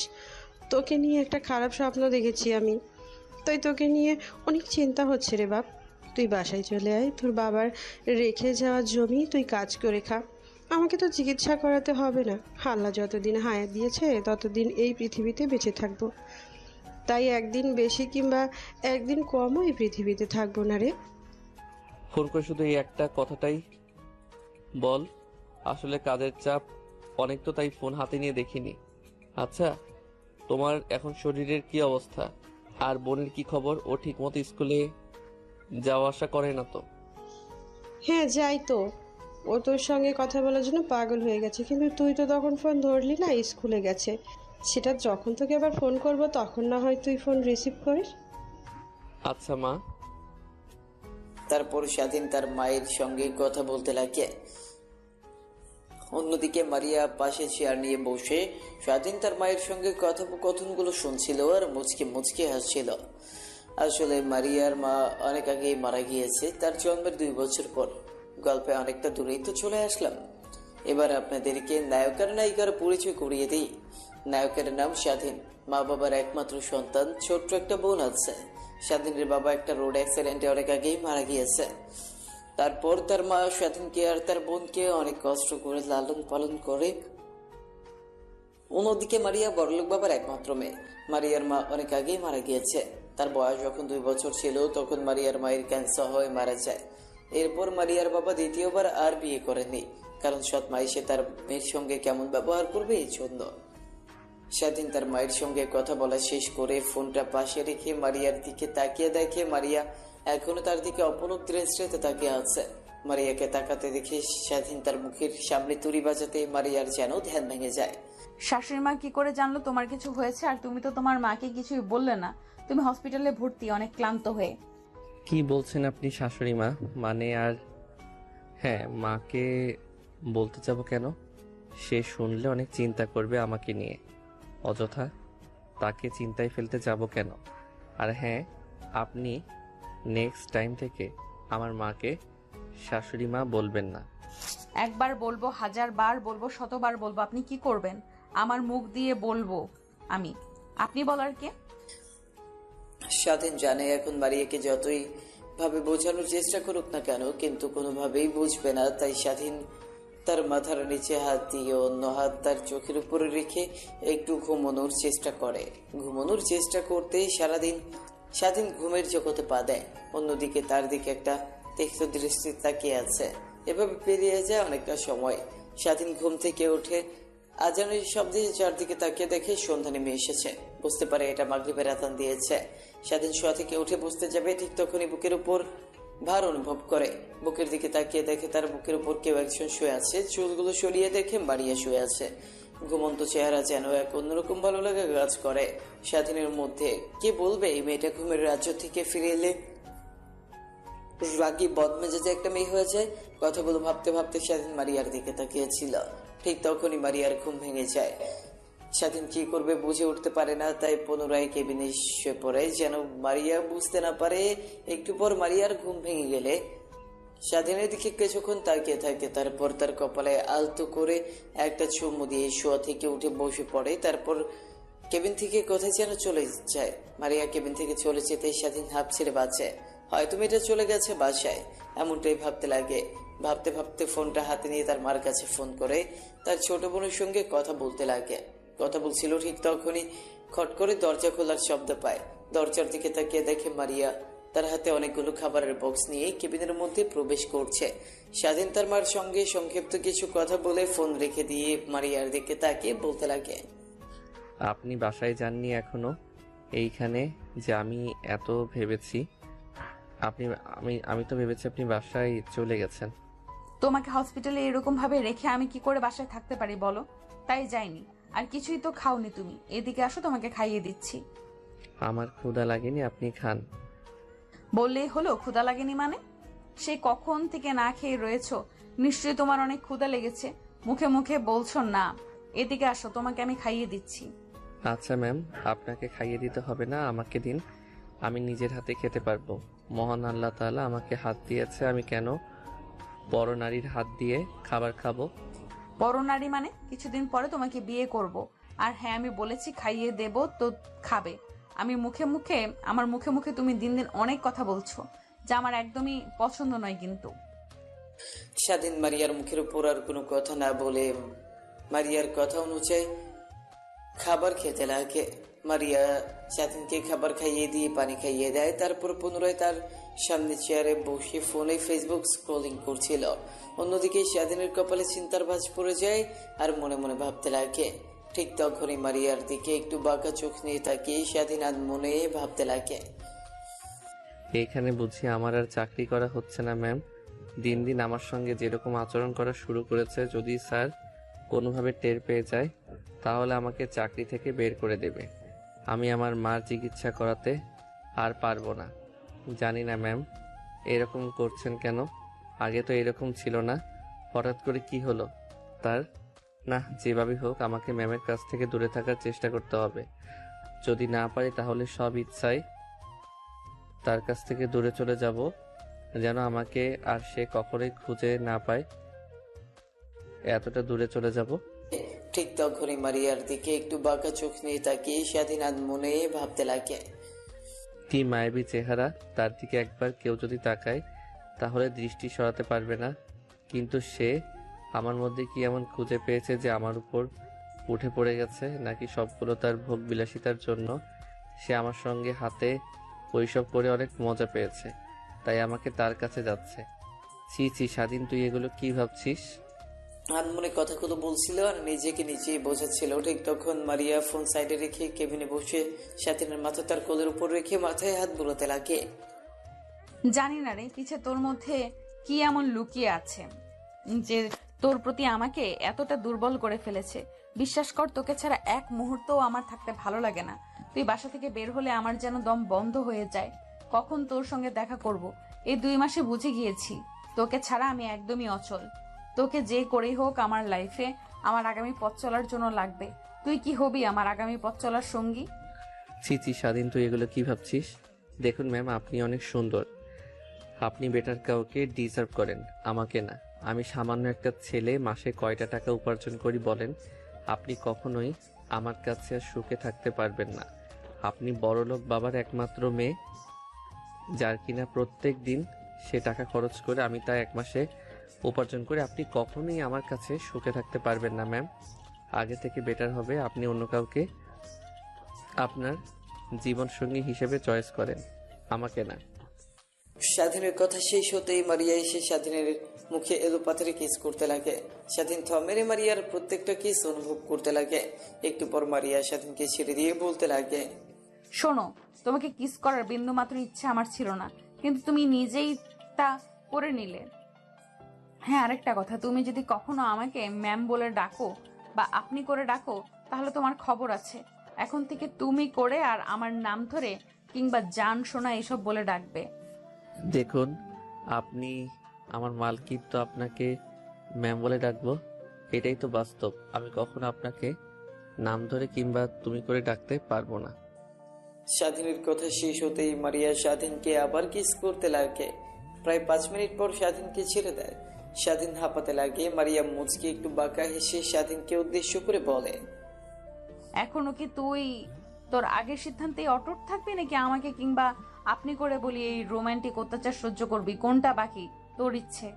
তোকে নিয়ে একটা খারাপ স্বপ্ন দেখেছি আমি, তাই তোকে নিয়ে অনেক চিন্তা হচ্ছে রে বাপ। তুই বাসায় চলে আয়, তোর বাবার রেখে যাওয়া জমি তুই কাজ করে খা। আমাকে তো চিকিৎসা করাতে হবে না। আল্লাহ যতদিন হায়াত দিয়েছে ততদিন এই পৃথিবীতে বেঁচে থাকবো, তাই একদিন বেশি কিংবা একদিন কমও এই পৃথিবীতে থাকবো না রে। ফোন করে শুধু এই একটা কথাটাই বল। আসলে কাজের চাপ অনেক তো তাই ফোন হাতে নিয়ে দেখিনি। আচ্ছা, তোমার এখন শরীরের কি অবস্থা? আর বোনের কি খবর? ও ঠিকমতো স্কুলে যাওয়া আসা করে না তো? হ্যাঁ যাই তো, ও তোর সঙ্গে কথা বলার জন্য পাগল হয়ে গেছে, কিন্তু তুই তো তখন ফোন ধরলি না, স্কুলে গেছে। সেটা যখন তোকে আবার ফোন করব তখন না হয় তুই ফোন রিসিভ করিস। আচ্ছা মা। তারপর স্বাধীন তার মায়ের সঙ্গে কথা বলতে লাগে। অন্যদিকে মারিয়া পাশে চেয়ার নিয়ে বসে স্বাধীন তার মায়ের সঙ্গে কথোপকথনগুলো শুনছিল আর মুচকি মুচকি হাসছিল। আসলে মারিয়ার মা অনেক আগেই মারা গিয়েছে, তার জন্মের 2 বছর পর। গল্পে অনেকটা দূরেই তো চলে আসলাম। এবার আপনাদেরকে নায়ক আর নায়িকার পরিচয় করিয়ে দিই। নায়কের নাম স্বাধীন, মা বাবার একমাত্র সন্তান, ছোট্ট একটা বোন আছে। স্বাধীনের বাবা একটা রোড অ্যাক্সিডেন্টে অনেক আগেই মারা গিয়েছে। তারপর তার মা স্বাধীনকে আর তার বোনকে অনেক কষ্ট করে লালন পালন করে। অন্যদিকে মারিয়া বড়লোক বাবার একমাত্র মেয়ে। মারিয়ার মা অনেক আগেই মারা গিয়েছে। তার বয়স যখন 2 বছর ছিল তখন মারিয়ার মায়ের ক্যান্সার হয়ে মারা যায়। এরপর মারিয়ার বাবা দ্বিতীয়বার আর বিয়ে করেনি, কারণ সৎ মা এসে তার মেয়ের সঙ্গে কেমন ব্যবহার করবে এই জন্য। স্বাধীন তার মায়ের সঙ্গে কথা বলা শেষ করে ফোনটা পাশে রেখে মারিয়ার দিকে তাকিয়ে দেখে মারিয়া এখনো তার দিকে অপলক দৃষ্টিতে তাকিয়ে আছে। মারিয়াকে তাকাতে দেখে স্বাধীন তার মুখের সামনে তুড়ি বাজাতে মারিয়ার যেন ধ্যান ভেঙে যায়। শাশুড়ি মা কি করে জানলো তোমার কিছু হয়েছে? আর তুমি তো তোমার মাকে কিছুই বললে না। তুমি হসপিটালে ভর্তি, অনেক ক্লান্ত হয়ে। কি বলছেন আপনি শাশুড়ি মা? মানে আর হ্যাঁ, মাকে বলতে যাব কেন? সে শুনলে অনেক চিন্তা করবে আমাকে নিয়ে। অযথা তাকে চিন্তায় ফেলতে যাব কেন? আর হ্যাঁ, আপনি নেক্সট টাইম থেকে আমার মাকে শাশুড়ি মা বলবেন না। একবার বলবো, 1000 বার বলবো, 100 বার বলবো। আপনি কি করবেন? আমার মুখ দিয়ে বলবো আমি, আপনি বলার কে? স্বাধীন জানে এখন মারিয়াকে যতই ভাবে বোঝানোর চেষ্টা করুক না কেন, কিন্তু কোনোভাবেই বুঝবে না। তাই স্বাধীন তার মাথার নিচে হাত দিয়ে অন্য হাত তার চোখের উপরে রেখে একটু ঘুমানোর চেষ্টা করে। ঘুমানোর চেষ্টা করতেই সারাদিন স্বাধীন ঘুমের জগতে পা দেয়। অন্যদিকে তার দিকে একটা তীক্ষ্ণ দৃষ্টি তাকিয়ে আছে। এভাবে পেরিয়ে যায় অনেকটা সময়। স্বাধীন ঘুম থেকে উঠে আজানের শব্দে চারদিকে তাকিয়ে দেখে সন্ধ্যা নেমে এসেছে। বুঝতে পারে এটা মাগরিবের আযান দিয়েছে। স্বাধীন শোয়া থেকে উঠে বসতে যাবে, ঠিক তখনই বুকের উপর ভার অনুভব করে। বুকের দিকে তাকিয়ে দেখে তার বুকের উপর কেউ একজন শুয়ে আছে। চুলগুলো সরিয়ে দেখে মারিয়া শুয়ে আছে। ঘুমন্ত চেহারা যেন এক অন্যরকম ভালো লাগা কাজ করে স্বাধীনের মধ্যে। কে বলবে এই মেয়েটা ঘুমের রাজ্য থেকে ফিরে এলে রাগী বদমেজাজে একটা মেয়ে হয়ে যায়। কথাগুলো ভাবতে ভাবতে স্বাধীন মারিয়ার দিকে তাকিয়েছিল। ঠিক তখনই মারিয়ার ঘুম ভেঙে যায়। স্বাধীন কি করবে বুঝে উঠতে পারে না, তাই পুনরায় কেবিনে শুয়ে পড়ে যেন মারিয়া বুঝতে না পারে। একটু পর মারিয়ার ঘুম ভেঙে গেলে স্বাধীনের দিকে কিছুক্ষণ তাকিয়ে থাকে। তারপর তার কপালে আলতো করে একটা চুমু দিয়ে শোয়া থেকে উঠে বসে পড়ে। তারপর কেবিন থেকে কোথায় যেন চলে যায়। মারিয়া কেবিন থেকে চলে যেতে স্বাধীন হাঁপ ছেড়ে বাঁচে। হয়তো মেয়েটা চলে গেছে বাসায়, এমনটাই ভাবতে লাগে। ভাবতে ভাবতে ফোনটা হাতে নিয়ে তার মার কাছে ফোন করে তার ছোট বোনের সঙ্গে কথা বলতে লাগে। কথা বলছিল, ঠিক তখনই খট করে দরজা খোলার শব্দ পায়। দরজার দিকে তাকিয়ে দেখে মারিয়া তার হাতে অনেকগুলো খাবারের বক্স নিয়ে কেবিনের মধ্যে প্রবেশ করছে। স্বাধীন তার মার সঙ্গে সংক্ষিপ্ত কিছু কথা বলে ফোন রেখে দিয়ে মারিয়ার দিকে তাকিয়ে বলতে লাগে, আপনি বাসায় যাননি এখনো? এইখানে যে আমি এত ভেবেছি, আমি তো ভেবেছি আপনি বাসায় চলে গেছেন। তোমাকে হসপিটালে এরকম ভাবে রেখে আমি কি করে বাসায় থাকতে পারি বলো? তাই যাইনি। আর কিছুই তো খাওনি তুমি। এদিকে আসো, তোমাকে খাইয়ে দিচ্ছি। আমার ক্ষুধা লাগেনি, আপনি খান। বললেই হলো ক্ষুধা লাগেনি মানে? সে কখন থেকে না খেয়ে রয়েছো, নিশ্চয়ই তোমার অনেক ক্ষুধা লেগেছে। মুখে মুখে বলছো না। এদিকে আসো, তোমাকে আমি খাইয়ে দিচ্ছি। আচ্ছা ম্যাম, আপনাকে খাইয়ে দিতে হবে না, আমাকে দিন, আমি নিজের হাতে খেতে পারবো। মহান আল্লাহ তাআলা আমাকে হাত দিয়েছে, আমি কেন বড় নারীর হাত দিয়ে খাবার খাবো? বড় নারী মানে? কিছুদিন পরে তোমাকে বিয়ে করব। আর হ্যাঁ, আমি বলেছি খাইয়ে দেব তো খাবে। আমার মুখে মুখে তুমি দিন দিন অনেক কথা বলছো, যা আমার একদমই পছন্দ নয়। কিন্তু স্বাধীন মারিয়ার মুখের উপর আর কোনো কথা না বলে মারিয়ার কথা অনুযায়ী খাবার খেতে লাগে। মারিয়া স্বাধীনকে খাবার খাইয়ে দিয়ে পানি খাইয়ে দেয়। তারপর পুনরায় তার সামনে চেয়ারে বসে ফোনে ফেসবুক স্ক্রলিং করছিল। অন্যদিকে স্বাধীনের কপালে চিন্তার ভাঁজ পড়ে যায় আর মনে মনে ভাবতে লাগে। ঠিক তখনই মারিয়ার দিকে একটু বাঁকা চোখ নিয়ে তাকিয়ে স্বাধীন আর মনে ভাবতে লাগে। এখানে বুঝি আমার আর চাকরি করা হচ্ছে না ম্যাম। দিন দিন আমার সঙ্গে যেরকম আচরণ করা শুরু করেছে, যদি স্যার কোনোভাবে টের পেয়ে যায় তাহলে আমাকে চাকরি থেকে বের করে দেবে। আমি আমার মার চিকিৎসা করাতে আর পারবো না। জানি না ম্যাম এরকম করছেন কেন, আগে তো এরকম ছিল না, হঠাৎ করে কি হলো তার? না, যেভাবে হোক আমাকে ম্যামের কাছ থেকে দূরে থাকার চেষ্টা করতে হবে। যদি না পারি তাহলে সব ইচ্ছায় তার কাছ থেকে দূরে চলে যাব, যেন আমাকে আর সে কখনোই খুঁজে না পায়। এতটা দূরে চলে যাব। ঠিক তখনই মারিয়ার দিকে একটু বাঁকা চোখ নিয়ে তাকিয়ে স্বাধীন আর মনে ভাবতে লাগে। কি মায়াবী চেহারা, তার দিকে একবার কেউ যদি তাকায় তাহলে দৃষ্টি সরাতে পারবে না। কিন্তু সে আমার মধ্যে কি এমন খুঁজে পেয়েছে যে আমার উপর উঠে পড়ে গেছে? নাকি সবগুলো তার ভোগ বিলাসিতার জন্য সে আমার সঙ্গে হাতে ওইসব করে অনেক মজা পেয়েছে, তাই আমাকে তার কাছে যাচ্ছে? ছি ছি স্বাধীন, তুই এগুলো কি ভাবছিস? আনমনে কথাগুলো বলছিল আর নিজেকে নিজেই বোঝাচ্ছিল। ঠিক তখন মারিয়া ফোন সাইডে রেখে কেবিনে বসে স্বাধীনের মাথা তার কোলের উপর রেখে মাথায় হাত বুলাতে লাগে। জানি না রে, পিছে তোর মধ্যে কি এমন লুকিয়ে আছে যে তোর প্রতি আমাকে এতটা দুর্বল করে ফেলেছে। বিশ্বাস কর, তোকে ছাড়া এক মুহূর্তও আমার থাকতে ভালো লাগে না। তুই বাসা থেকে বের হলে আমার যেন দম বন্ধ হয়ে যায়। কখন তোর সঙ্গে দেখা করব, এই 2 মাসে বুঝে গিয়েছি তোকে ছাড়া আমি একদমই অচল। তোকে যে করেই হোক আমার লাইফে আমার আগামী পথ চলার জন্য লাগবে। তুই কি হবি আমার আগামী পথ চলার সঙ্গী? ছি ছি স্বাধীন, তুই এগুলো কি ভাবছিস? দেখুন ম্যাম, আপনি অনেক সুন্দর, আপনি বেটার কাউকে ডিজার্ভ করেন, আমাকে না। আমি সামান্য একটা ছেলে, মাসে কয়টা টাকা উপার্জন করি বলেন? আপনি কখনোই আমার কাছে আর সুখে থাকতে পারবেন না। আপনি বড়লোক বাবার একমাত্র মেয়ে, যার কিনা প্রত্যেক দিন সে টাকা খরচ করে আমি তা 1 মাসে উপার্জন করে। আপনি কখনোই আমার কাছে সুখে থাকতে পারবেন না ম্যাম। আগে থেকে বেটার হবে আপনি অন্য কাউকে আপনার জীবনসঙ্গী হিসেবে চয়েস করেন, আমাকে না। স্বাধীনের কথা শেষ হতেই মারিয়া এসে স্বাধীনের মুখে এলোপাথারি কিস করতে লাগে। স্বাধীন থমেরে মারিয়ার প্রত্যেকটা কিস অনুভব করতে লাগে। একটু পর মারিয়া স্বাধীনকে ছেড়ে দিয়ে বলতে লাগে, শোনো, তোমাকে কিস করার বিন্দু মাত্র ইচ্ছা আমার ছিল না, কিন্তু তুমি নিজেই তা করে নিলে। হ্যাঁ, আরেকটা কথা, তুমি যদি কখনো আমাকে ম্যাম বলে ডাকো বা আপনি করে ডাকো তাহলে তোমার খবর আছে। এখন থেকে তুমি করে আর আমার নাম ধরে কিংবা জান সোনা এসব বলে ডাকবে। দেখুন, আপনি আমার মালকিন, তো আপনাকে ম্যাম বলে ডাকবো, এটাই তো বাস্তব। আমি কখনো আপনাকে নাম ধরে কিংবা তুমি করে ডাকতে পারবো না। স্বাধীনের কথা শেষ হতেই মারিয়া স্বাধীনকে আবার কিস করতে লাগে। প্রায় 5 মিনিট পর স্বাধীনকে ছেড়ে দেয়। স্বাধীন হাঁপাতে লাগে। মারিয়া মুচকে একটু বাঁকা হেসে স্বাধীনকে উদ্দেশ্য করে বলে, এখনো কি তুই তোর আগের সিদ্ধান্তেই অটুট থাকবি, নাকি আমাকে কিংবা আপনি করে বলি এই রোমান্টিক অত্যাচার সহ্য করবি? কোনটা বাকি তোর ইচ্ছে?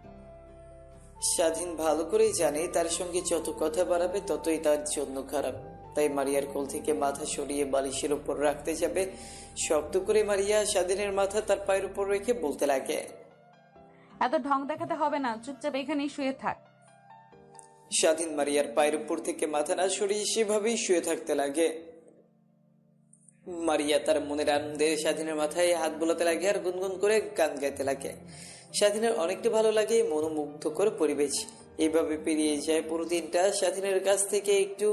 স্বাধীন ভালো করেই জানে তার সঙ্গে যত কথা বাড়াবে ততই তার জন্য খারাপ। তাই মারিয়ার কোল থেকে মাথা সরিয়ে বালিশের উপর রাখতে যাবে। শক্ত করে মারিয়া স্বাধীনের মাথা তার পায়ের উপর রেখে বলতে লাগে, এত ঢং দেখাতে হবে না, চুপচাপ এখানেই শুয়ে থাক। স্বাধীন মারিয়ার পায়ের উপর থেকে মাথা না সরিয়ে সেভাবেই শুয়ে থাকতে লাগে। মারিয়া তার মনের আনন্দে স্বাধীনের মাথায় হাত বোলাতে লাগে আর গুনগুন করে গান গাইতে লাগে। স্বাধীনের অনেকটা ভালো লাগে, মনোমুগ্ধকর পরিবেশ। এইভাবে পেরিয়ে যায় পুরো দিনটা। স্বাধীনের কাছ থেকে একটু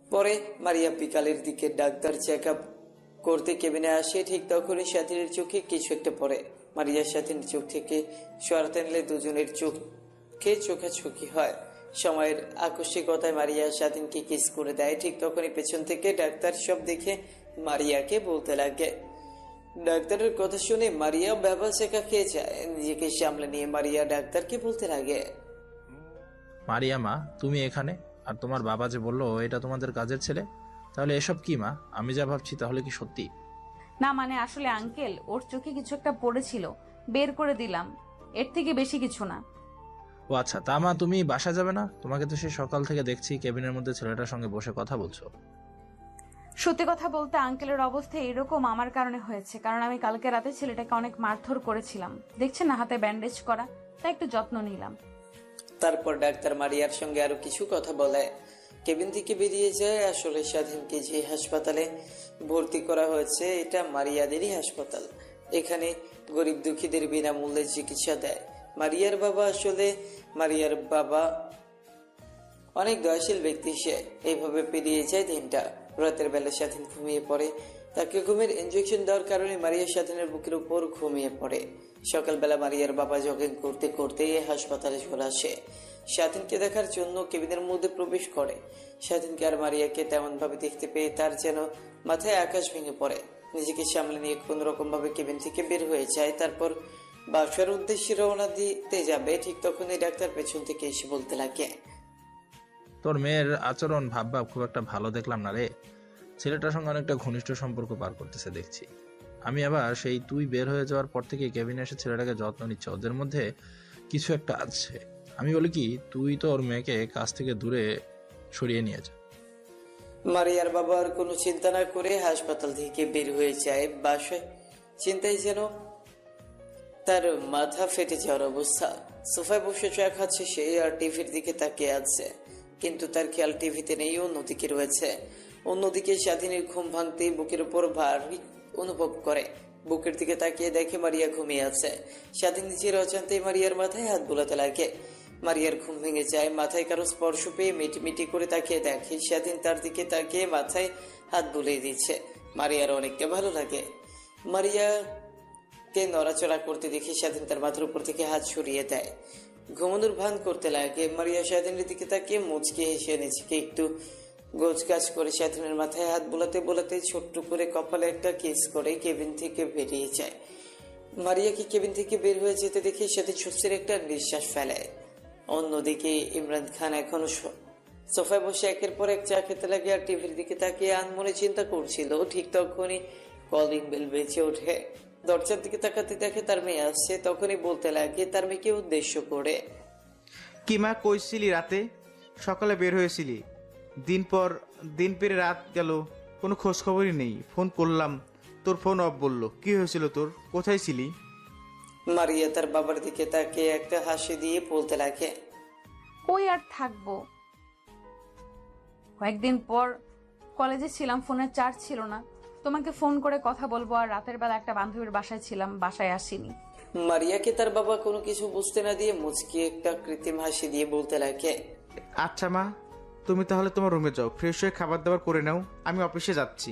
পরে মারিয়া বিকালের দিকে ডাক্তার চেক আপ করতে কেবিনে আসে। ঠিক তখনই স্বাধীনের চোখে কিছু একটা পড়ে। মারিয়া স্বাধীনের চোখ থেকে সরাতে নিলে দুজনের চোখে চোখাচোখি হয়। সময়ের আকস্মিকতায় মারিয়া স্বাধীনকে কিস করে দেয়। ঠিক তখনই পেছন থেকে ডাক্তার সব দেখে মারিয়াকে বলতে লাগে। ডাক্তারের কথা শুনে মারিয়া ব্যবহার শেখা খেয়ে যায়। নিজেকে সামলে নিয়ে মারিয়া ডাক্তারকে বলতে লাগে, মারিয়া মা, তুমি এখানে? আর তোমার বাবা যে বললো এটা তোমাদের কাজের ছেলে, তাহলে এসব কি মা? আমি যা ভাবছি তাহলে কি সত্যি? না মানে আসলে আঙ্কেল, ওর চোখে কিছু একটা পড়েছিল, বের করে দিলাম, এর থেকে বেশি কিছু না। ও আচ্ছা, তা মা তুমি বাসা যাবে না? তোমাকে তো সে সকাল থেকে দেখছি কেবিনের মধ্যে ছেলেটার সঙ্গে বসে কথা বলছো। সত্যি কথা বলতে আঙ্কেলের অবস্থা এরকম আমার কারণে হয়েছে, কারণ আমি কালকে রাতে ছেলেটাকে অনেক মারধর করেছিলাম। দেখছেন না হাতে ব্যান্ডেজ করা, তাই একটু যত্ন নিলাম। তারপর ডাক্তার মারিয়ার সঙ্গে আরো কিছু কথা বলে কেবিন থেকে বেরিয়ে যায়। আসলে স্বাধীনকে যে হাসপাতালে ভর্তি করা হয়েছে এটা মারিয়াদেরই হাসপাতাল। এখানে গরিব দুঃখীদের বিনামূল্যে চিকিৎসা দেয় মারিয়ার বাবা অনেক দয়াশীল ব্যক্তি। সে এইভাবে পেরিয়ে যায় দিনটা। রাতের বেলা স্বাধীন ঘুমিয়ে পড়ে। তাকে ঘুমের ইনজেকশন দেওয়ার কারণে মারিয়া স্বাধীনের বুকের উপর ঘুমিয়ে পড়ে। সকালবেলা মারিয়ার বাবা জগিং করতে করতে হাসপাতালে চলে আসে। স্বাধীনকে দেখার জন্য কেবিনের মধ্যে প্রবেশ করে। স্বাধীনকে আর মারিয়াকে তেমন ভাবে দেখতে পেয়ে তার যেন মাথায় আকাশ ভেঙে পড়ে। নিজেকে সামলে নিয়ে কোন রকম ভাবে কেবিন থেকে বের হয়ে যায়। তারপর বাসার উদ্দেশ্যে রওনা দিতে যাবে, ঠিক তখনই ডাক্তার পেছন থেকে এসে বলতে লাগে, তোর মেয়ের আচরণ ভাব খুব একটা ভালো দেখলাম না রে। ছেলেটার সঙ্গে অনেকটা ঘনিষ্ঠ সম্পর্ক পার করতেছে দেখছি। আমি আবার সেই তুই বের হয়ে যাওয়ার পর থেকে কেবিনে এসে ছেলেটাকে যত্ন নিচ্ছে, ওদের মধ্যে কিছু একটা আছে। আমি বলি কি, তুই তোর মেয়েকে কাছ থেকে দূরে সরিয়ে নিয়ে যা। মারিয়ার বাবা আর কোনো চিন্তা না করে হাসপাতাল থেকে বের হয়ে যায় বাসায়। চিন্তায় যেন তার মাথা ফেটে যাওয়ার অবস্থা। সোফায় বসে চা খাচ্ছে সে, আর টিভির দিকে তাকিয়ে আছে। কিন্তু তার খেয়াল টিভিতে নেই, অন্যদিকে রয়েছে। অন্যদিকে স্বাধীনের ঘুম ভাঙতেই বুকের উপর ভারী অনুভব করে। বুকের দিকে তাকিয়ে দেখে মারিয়া ঘুমিয়ে আছে। স্বাধীন নিজের অজান্তেই মারিয়ার মাথায় হাত বোলাতে লাগে। মারিয়ার ঘুম ভেঙে যায়। মাথায় কারো স্পর্শ পেয়ে মিটিমিটি করে তাকিয়ে দেখে স্বাধীন তার দিকে তাকিয়ে মাথায় হাত বুলিয়ে দিচ্ছে। মারিয়ার অনেকটা ভালো লাগে। মারিয়াকে নড়াচড়া করতে দেখে স্বাধীন তার মাথার উপর থেকে হাত সরিয়ে দেয়। ঘুমানোর ভান করতে লাগে। মারিয়া স্বাধীনের দিকে তাকিয়ে মুচকে হেসে নিজেকে একটু গোছগাছ করে স্বাধীনের মাথায় হাত বোলাতে বোলাতে ছোট্ট করে কপালে একটা কিস করে কেবিন থেকে বেরিয়ে যায়। মারিয়াকে কেবিন থেকে বের হয়ে যেতে দেখে স্বাধীন স্বস্তির একটা নিঃশ্বাস ফেলে। অন্যদিকে ইমরান খান এখনো সোফায় বসে একের পর এক চা খেতে লাগে আর টিভির দিকে তাকিয়ে আনমনে চিন্তা করছিল। ঠিক তখনই কলিং বেল বেজে ওঠে। দরজার দিকে তাকাতে দেখে তার মেয়ে আসছে। তখনই বলতে লাগে তার মেয়েকে উদ্দেশ্য করে, কি মা, কইছিলি রাতে সকালে বের হয়েছিলি, দিন পেরে রাত গেল, কোনো খোঁজ খবরই নেই। ফোন করলাম, তোর ফোন অফ বললো। কি হয়েছিল তোর, কোথায় ছিলি? মারিয়া তার বাবার দিকে তাকিয়ে একটা হাসি দিয়ে বলতে লাগে, কই আর থাকবো, কয়েকদিন পর কলেজে ছিলাম, ফোনের চার্জ ছিল না। তোমাকে ফোন করে কথা বলবো, আর রাতের বেলা একটা বান্ধবীর বাসায় ছিলাম, বাসায় আসিনি। মারিয়াকে তার বাবা কোনো কিছু বুঝতে না দিয়ে মুচকি একটা কৃত্রিম হাসি দিয়ে বলতে লাগে, আচ্ছা মা, তুমি তাহলে তোমার রুমে যাও, ফ্রেশ হয়ে খাবার দাবার করে নাও, আমি অফিসে যাচ্ছি।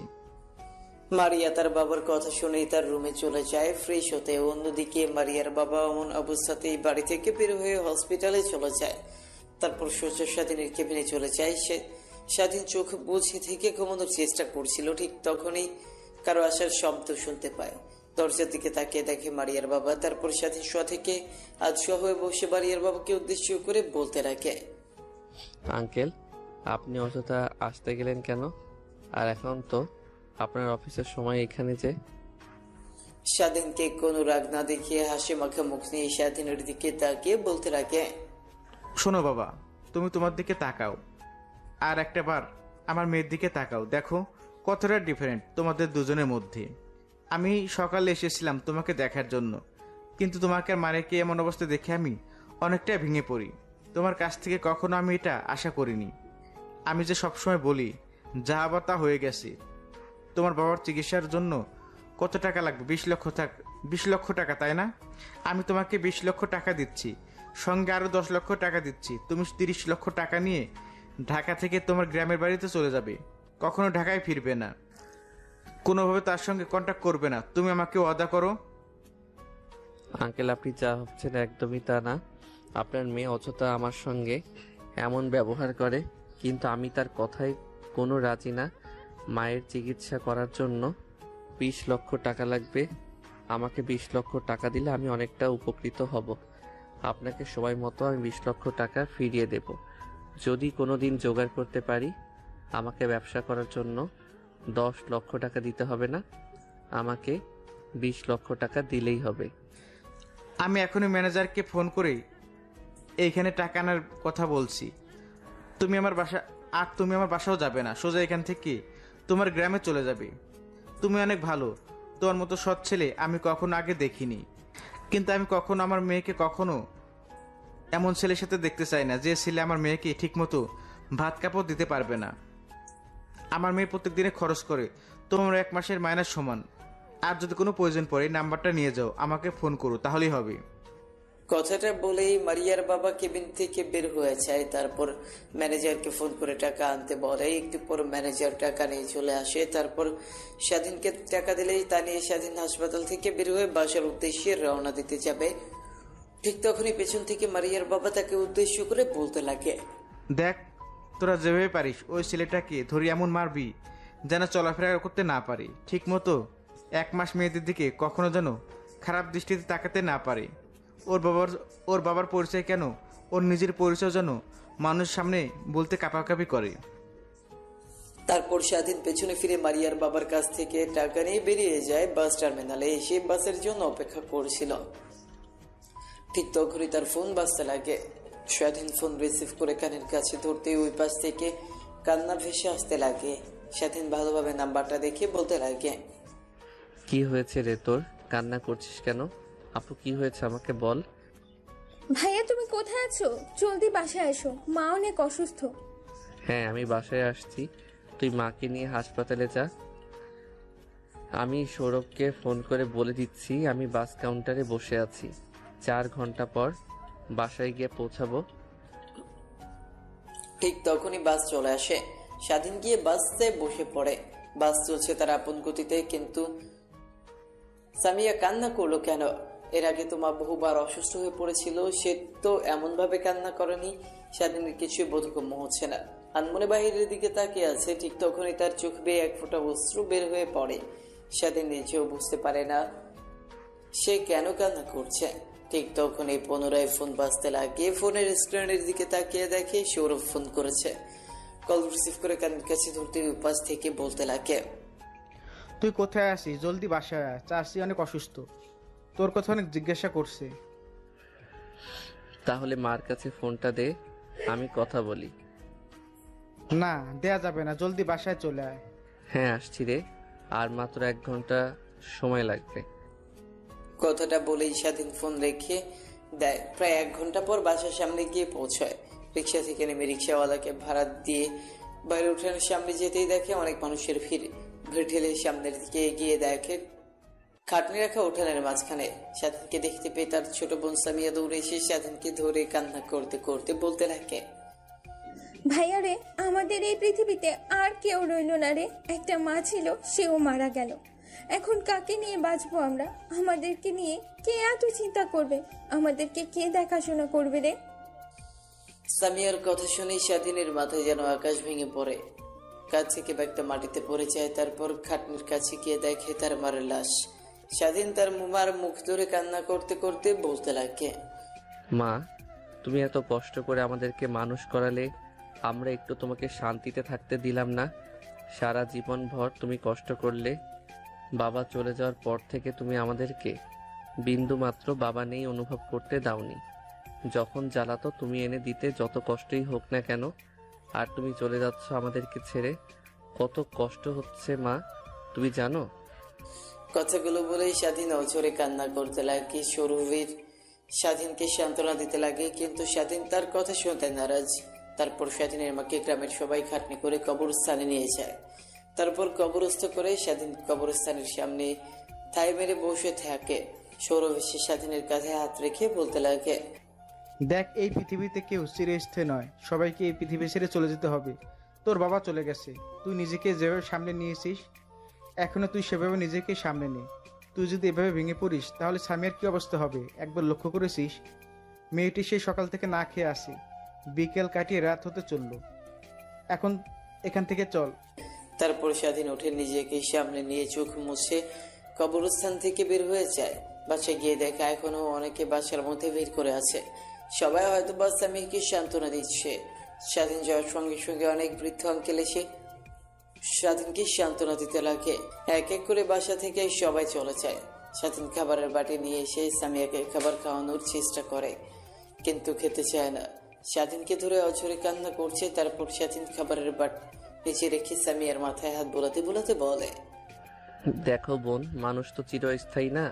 মারিয়া তার বাবার কথা শুনেই তার রুমে চলে যায় ফ্রেশ হতে। অন্যদিকে মারিয়ার বাবা এমন অবস্থাতেই বাড়ি থেকে বের হয়ে হসপিটালে চলে যায়। তারপর সোজা স্বাধীনের কেবিনে চলে যায়। সে স্বাধীন চোখ বুঝে থেকে ঘুমানোর চেষ্টা করছিল। ঠিক তখনই কারো আসার শব্দ শুনতে পায়। দরজার দিকে তাকিয়ে দেখে মারিয়ার বাবা। তারপর স্বাধীন শোয়া থেকে আধশোয়া হয়ে বসে মারিয়ার বাবাকে উদ্দেশ্য করে বলতে লাগে, আঙ্কেল, আপনি অযথা আসতে গেলেন কেন? আর এখন তো আপনার অফিসের সময় এখানে যে। স্বাধীনকে কোনো রাগ না দেখিয়ে হাসি মাখা মুখ নিয়ে স্বাধীনের দিকে তাকিয়ে বলতে লাগে, শোনো বাবা, তুমি তোমার দিকে তাকাও, আর একটা বার আমার মেয়ের দিকে তাকাও, দেখো কতটা ডিফারেন্ট তোমাদের দুজনের মধ্যে। আমি সকালে এসেছিলাম তোমাকে দেখার জন্য, কিন্তু তোমাকে আর মারেকে এমন অবস্থা দেখে আমি অনেকটাই ভেঙে পড়ি। তোমার কাছ থেকে কখনো আমি এটা আশা করিনি। আমি যে সবসময় বলি যা আবার তা হয়ে গেছে। তোমার বাবার চিকিৎসার জন্য কত টাকা লাগবে? 20 লক্ষ টাকা, তাই না? আমি তোমাকে 20 লক্ষ টাকা দিচ্ছি, সঙ্গে আরো 10 লক্ষ টাকা দিচ্ছি। তুমি 30 লক্ষ টাকা নিয়ে ঢাকা থেকে তোমার গ্রামের বাড়িতে চলে যাবে, কখনো ঢাকায় ফিরবে না, কোনোভাবে তার সঙ্গে কন্ট্যাক্ট করবে না। তুমি আমাকে ওয়াদা করো। আঙ্কেল, আপনি যা ভাবছেন একদমই তা না। আপনার মেয়ে অযথা আমার সঙ্গে এমন ব্যবহার করে, কিন্তু আমি তার কথায় কোনো রাজি না। মায়ের চিকিৎসা করার জন্য 20 লক্ষ টাকা লাগবে। আমাকে 20 লক্ষ টাকা দিলে আমি অনেকটা উপকৃত হব। আপনাকে সময় মতো আমি 20 লক্ষ টাকা ফিরিয়ে দেব। যদি কোনো দিন জোগাড় করতে পারি, আমাকে ব্যবসা করার জন্য 10 লক্ষ টাকা দিতে হবে না, আমাকে 20 লক্ষ টাকা দিলেই হবে। আমি এখনই ম্যানেজারকে ফোন করে এইখানে টাকা আনার কথা বলছি। তুমি আমার বাসাও যাবে না, সোজা এখান থেকে তোমার গ্রামে চলে যাবে। তুমি অনেক ভালো, তোমার মতো সৎ ছেলে আমি কখনো আগে দেখিনি। কিন্তু আমি কখনো আমার মেয়েকে কখনো এমন ছেলের সাথে দেখতে চাই না যে ছেলে আমার মেয়েকে ঠিকমতো ভাত কাপড় দিতে পারবে না। আমার মেয়ে প্রত্যেক দিনে খরচ করে তোমার 1 মাসের মাইনাস সমান। আর যদি কোনো প্রয়োজন পড়ে নাম্বারটা নিয়ে যাও, আমাকে ফোন করো, তাহলেই হবে। কথাটা বলেই মারিয়ার বাবা কেবিন থেকে বের হয়ে যায়। তারপর ম্যানেজারকে ফোন করে টাকা আনতে বলে। একটু পর ম্যানেজার টাকা নিয়ে চলে আসে। তারপর স্বাধীনকে টাকা দিলেই তা নিয়ে স্বাধীন হাসপাতাল থেকে বের হয়ে বাসার উদ্দেশ্যে রওনা দিতে যাবে। ঠিক তখনই পেছন থেকে মারিয়ার বাবা তাকে উদ্দেশ্য করে বলতে লাগে, দেখ, তোরা যেভাবে পারিস ওই ছেলেটাকে ধরে এমন মারবি যেন চলাফেরা করতে না পারে, ঠিক মতো 1 মাস মেয়েদের দিকে কখনো যেন খারাপ দৃষ্টিতে তাকাতে না পারে। ওর বাবার পরিচয় কেন, ওর নিজের পরিচয় যেন মানুষের সামনে বলতে কাঁপাকাঁপি করে। তারপর স্বাধীন পেছনে ফিরে মারিয়ার বাবার কাছ থেকে টাকা নিয়ে বেরিয়ে যায়। বাস টার্মিনালে এসে বাসের জন্য অপেক্ষা করছিল। ঠিক তখনই তার ফোন বাজতে লাগে। স্বাধীন ফোন রিসিভ করে কানের কাছে ধরতেই ওই পাশ থেকে কান্না ভেসে আসতে লাগে। স্বাধীন ভালোভাবে নাম্বারটা দেখে বলতে লাগে, কি হয়েছে রে তোর? কান্না করছিস কেন? আপু কি হয়েছে আমাকে বল। ভাইয়া তুমি কোথায় আছো? জলদি বাসায় এসো, মা অনেক অসুস্থ। হ্যাঁ আমি বাসায় আসছি, তুই মাকে নিয়ে হাসপাতালে যা। আমি সৌরভকে ফোন করে বলে দিচ্ছি আমি বাস কাউন্টারে বসে আছি, 4 ঘন্টা পর বাসায় গিয়ে পৌঁছাবো। ঠিক তখনই বাস চলে আসে। স্বাধীন গিয়ে বাসে বসে পড়ে। বাস চলছে তার আপন গতিতে। কিন্তু সামিয়া কান্না করলো কেন? এর আগে তো মা বহুবার অসুস্থ হয়ে পড়েছিল, সে তো এমন ভাবে কান্না করেনি। স্বাধীনের কিছুই বোধগম্য হচ্ছে না। আনমনে বাহিরের দিকে তাকিয়ে আছে। ঠিক তখনই তার চোখ বেয়ে 1 ফোঁটা অশ্রু বের হয়ে পড়ে। স্বাধীন নিজেও বুঝতে পারে না সে কেন কান্না করছে। ঠিক তখনই পুনরায় ফোন বাজতে লাগে। ফোনের স্ক্রিনের দিকে তাকিয়ে দেখে সৌরভ ফোন করেছে। কল রিসিভ করে কানের কাছে ধরতে উপাস থেকে বলতে লাগে, তুই কোথায় আছিস? জলদি বাসায় আয়, চাষি অনেক অসুস্থ, তোর কথা অনেক জিজ্ঞাসা করছে। তাহলে মার কাছে ফোনটা দে, আমি কথা বলি। না, দেয়া যাবে না, জলদি বাসায় চলে আয়। হ্যাঁ আসছি রে, আর মাত্র 1 ঘন্টা সময় লাগবে। কথাটা বলেই স্বাধীন ফোন রেখে দেয়। প্রায় 1 ঘন্টা পর বাসার সামনে গিয়ে পৌঁছায়। রিক্সা থেকে নেমে রিক্সাওয়ালাকে ভাড়া দিয়ে বাইরে উঠানের সামনে যেতেই দেখে অনেক মানুষের ভিড় ঠেলে সামনের দিকে এগিয়ে দেখে খাটনি রাখা উঠানের মাঝখানে স্বাধীনকে দেখতে পেয়ে তার ছোট বোন সামিয়া দৌড়ে এসে স্বাধীনকে ধরে কান্না করতে করতে বলতে লাগে, ভাইয়া রে, আমাদের এই পৃথিবীতে আর কেউ রইল না রে। একটা মা ছিল, সেও মারা গেল। এখন কাকে নিয়ে বাঁচবো আমরা? আমাদেরকে নিয়ে কে এত চিন্তা করবে? আমাদেরকে কে দেখাশোনা করবে রে? সামিয়ার কথা শুনে স্বাধীনের মাথায় যেন আকাশ ভেঙে পড়ে। কাছ থেকে ব্যাগটা মাটিতে পড়ে যায়। তারপর খাটনির কাছে গিয়ে দেখে তার মারের লাশ। স্বাধীন তার মার মুখ ধরে কান্না করতে করতে বলতে লাগে, মা, তুমি এত কষ্ট করে আমাদেরকে মানুষ করালে, আমরা একটু তোমাকে শান্তিতে থাকতে দিলাম না। সারা জীবন ভর তুমি কষ্ট করলে। বাবা চলে যাওয়ার পর থেকে তুমি আমাদেরকে বিন্দু মাত্র বাবা নেই অনুভব করতে দাওনি। যখন জ্বালাতো তুমি এনে দিতে, যত কষ্টই হোক না কেন। আর তুমি চলে যাচ্ছ আমাদেরকে ছেড়ে, কত কষ্ট হচ্ছে মা, তুমি জানো? কথাগুলো বলেই স্বাধীন অঝরে কান্না করতে লাগে। সৌরভীর স্বাধীনকে সান্ত্বনা দিতে লাগে, কিন্তু স্বাধীন তার কথা শুনতে নারাজ। তারপর স্বাধীনের মাকে গ্রামের সবাই খাটনি করে কবরস্থানে নিয়ে যায়। তারপর কবরস্থ করে স্বাধীন কবরস্থানের সামনে থাই মেরে বসে থাকে। সৌরভ এসে স্বাধীনের কাঁধে হাত রেখে বলতে লাগে, দেখ, এই পৃথিবীতে কেউ চিরস্থায়ী নয়, সবাইকে এই পৃথিবী ছেড়ে চলে যেতে হবে। তোর বাবা চলে গেছে, তুই নিজেকে যেভাবে সামনে নিয়েছিস এখনো তুই সেভাবে নিজেকে সামনে নে। তুই যদি এভাবে ভেঙে পড়িস তাহলে সামিয়ার কি অবস্থা হবে? একবার লক্ষ্য করেছিস? মেয়েটি সেই সকাল থেকে না খেয়ে আসে, বিকেল কাটিয়ে রাত হতে চললো। এখন এখান থেকে চল। তারপর স্বাধীন উঠে নিজেকে সামনে নিয়ে চোখ মুছে কবরস্থান থেকে বের হয়ে যায়। বাসায় গিয়ে দেখে এখনো অনেকে বাসার মধ্যে ভিড় করে আছে। সবাই হয়তো বা স্বামীকে সান্ত্বনা দিচ্ছে। স্বাধীন যাওয়ার সঙ্গে সঙ্গে অনেক বৃদ্ধ আঙ্কেল এসে স্বাধীনকে সান্ত্বনা দিতে লাগে। এক এক করে বাসা থেকে সবাই চলে যায়। স্বাধীন খাবারের বাটি নিয়ে এসে সামিয়াকে খাবার খাওয়ানোর চেষ্টা করে, কিন্তু খেতে চায় না। স্বাধীনকে ধরে অঝরে কান্না করছে। তারপর স্বাধীন খাবারের নিচে রেখে সামিয়ার মাথায় হাত বোলাতে বোলাতে বলে, দেখো বোন, মানুষ তো চিরস্থায়ী না,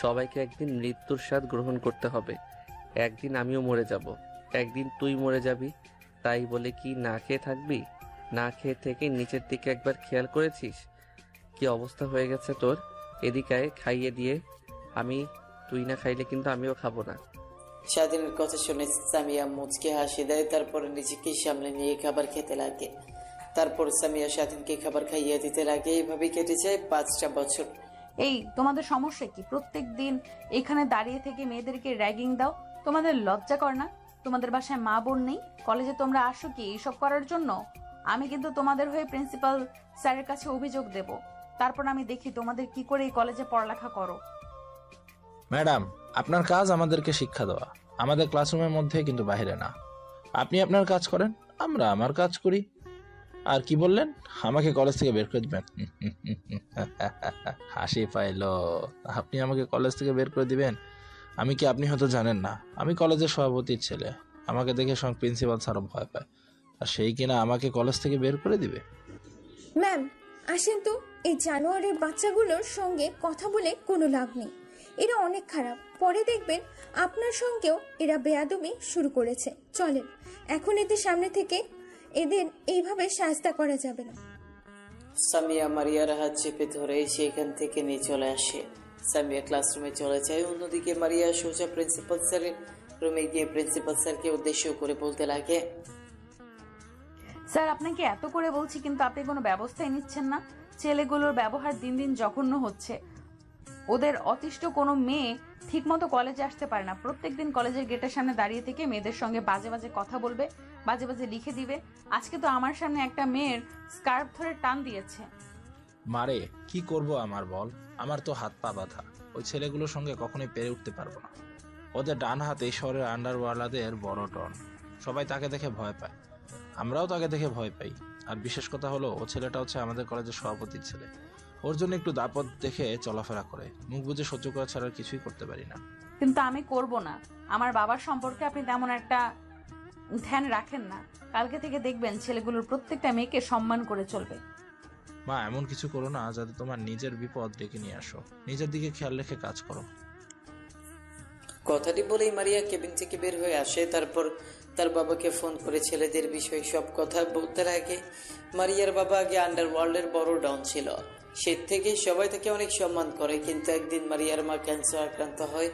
সবাইকে একদিন মৃত্যুর স্বাদ গ্রহণ করতে হবে। একদিন আমিও মরে যাব, একদিন তুই মরে যাবি, তাই বলে কি না খেয়ে থাকবি? না খেয়ে থেকে নিচের দিকে একবার খেয়াল করেছিস কি অবস্থা হয়ে গেছে তোর? এদিকে খাইয়ে দিয়ে আমি, তুই না খাইলে কিন্তু আমিও খাবো না। স্বাধীনের কথা শুনে সামিয়া মুচকে হাসি দেয়, তারপর নিজেকে সামনে নিয়ে খাবার খেতে লাগে। তারপর সামিয়া স্বাধীনকে খাবার খাইয়ে দিতে লাগে। এইভাবে কেটে যায় 5টা বছর। এই তোমাদের সমস্যা কি? প্রত্যেক দিন এখানে দাঁড়িয়ে থেকে মেয়েদেরকে র্যাগিং দাও, তোমাদের লজ্জা কর না? তোমাদের বাসায় মা বোন নেই? কলেজে তোমরা আসো কি এইসব করার জন্য? আমি কিন্তু তোমাদের হয়ে প্রিন্সিপাল স্যারের কাছে অভিযোগ দেব। তারপর আমি দেখি তোমাদের কি করে এই কলেজে পড়ালেখা করো। ম্যাডাম, আপনার কাজ আমাদেরকে শিক্ষা দেওয়া, আমাদের ক্লাসরুমের মধ্যে, কিন্তু বাইরে না। আপনি আপনার কাজ করেন, আমরা আমার কাজ করি। আর কি বললেন, আমাকে কলেজ থেকে বের করে দিবেন? হাসি পাইলো। আপনি আমাকে কলেজ থেকে বের করে দিবেন? আমি কি, আপনি হয়তো জানেন না, আমি কলেজের সভাপতির ছেলে। আমাকে দেখে সব প্রিন্সিপাল স্যারও ভয় পায়, আর সেই কিনা আমাকে কলেজ থেকে বের করে দিবে? ম্যাম আসেন তো, এই জানোয়ারের বাচ্চাগুলোর সঙ্গে কথা বলে কোনো লাভ নেই। এরা অনেক খারাপ, পরে দেখবেন আপনার সঙ্গেও এরা বেয়াদবি শুরু করেছে। চলেন এখন এদের সামনে থেকে, এদের এইভাবে শাস্তা করা যাবে না। সামিয়া মারিয়ার হাত চেপে ধরে সেখান থেকে নিয়ে চলে আসে। সামিয়া ক্লাসরুমে চলে যায়। অন্যদিকে মারিয়া সোজা প্রিন্সিপাল স্যারের রুমে গিয়ে প্রিন্সিপাল স্যারকে উদ্দেশ্য করে বলতে লাগে, স্যার আপনাকে এত করে বলছি কিন্তু আপনি কোনো ব্যবস্থাই নিচ্ছেন না। ছেলেগুলোর ব্যবহার দিন দিন জঘন্য হচ্ছে। ওদের অতিষ্ঠ কোনো মেয়ে ঠিকমতো কলেজে আসতে পারে না। প্রত্যেকদিন কলেজের গেটের সামনে দাঁড়িয়ে থেকে মেয়েদের সঙ্গে বাজে বাজে কথা বলবে, বাজে বাজে লিখে দিবে। আজকে তো আমার সামনে একটা মেয়ের স্কার্ফ ধরে টান দিয়েছে। মারে কি করব আমার বল, আমার তো হাত পা বাঁধা। ওই ছেলেগুলোর সঙ্গে কখনোই পেরে উঠতে পারবো না। ওদের ডান হাতে শহরের আন্ডারওয়ার্ল্ডের বড় টন, সবাই তাকে দেখে ভয় পায়, আমরাও তাকে দেখে ভয় পাই। আর বিশেষ কথা হলো, ও ছেলেটা হচ্ছে আমাদের কলেজের সভাপতির ছেলে। ওর জন্য একটু দাপট দেখে চলাফেরা করে, মুখ বুঝে সহ্য করা ছাড়া আর কিছুই করতে পারি না। কিন্তু আমি করব না। আমার বাবার সম্পর্কে আপনি তেমন একটা ধ্যান রাখেন না। কালকে থেকে দেখবেন ছেলেগুলোর প্রত্যেকটা মেয়েকে সম্মান করে চলবে। মা, এমন কিছু করো না যাতে তোমার নিজের বিপদ ডেকে নিয়ে আসো। নিজের দিকে খেয়াল রেখে কাজ করো। কথাটি বলেই মারিয়া কেবিন থেকে বের হয়ে আসে। তারপর তার বাবাকে ফোন করে ছেলেদের বিষয়ে সব কথা বলতে লাগে। মারিয়ার বাবা আগে আন্ডারওয়ার্ল্ডের বড় ডন ছিল, সে থেকে সবাই তাকে অনেক সম্মান করে। কিন্তু একদিন মারিয়ার মা ক্যান্সার আক্রান্ত হয়।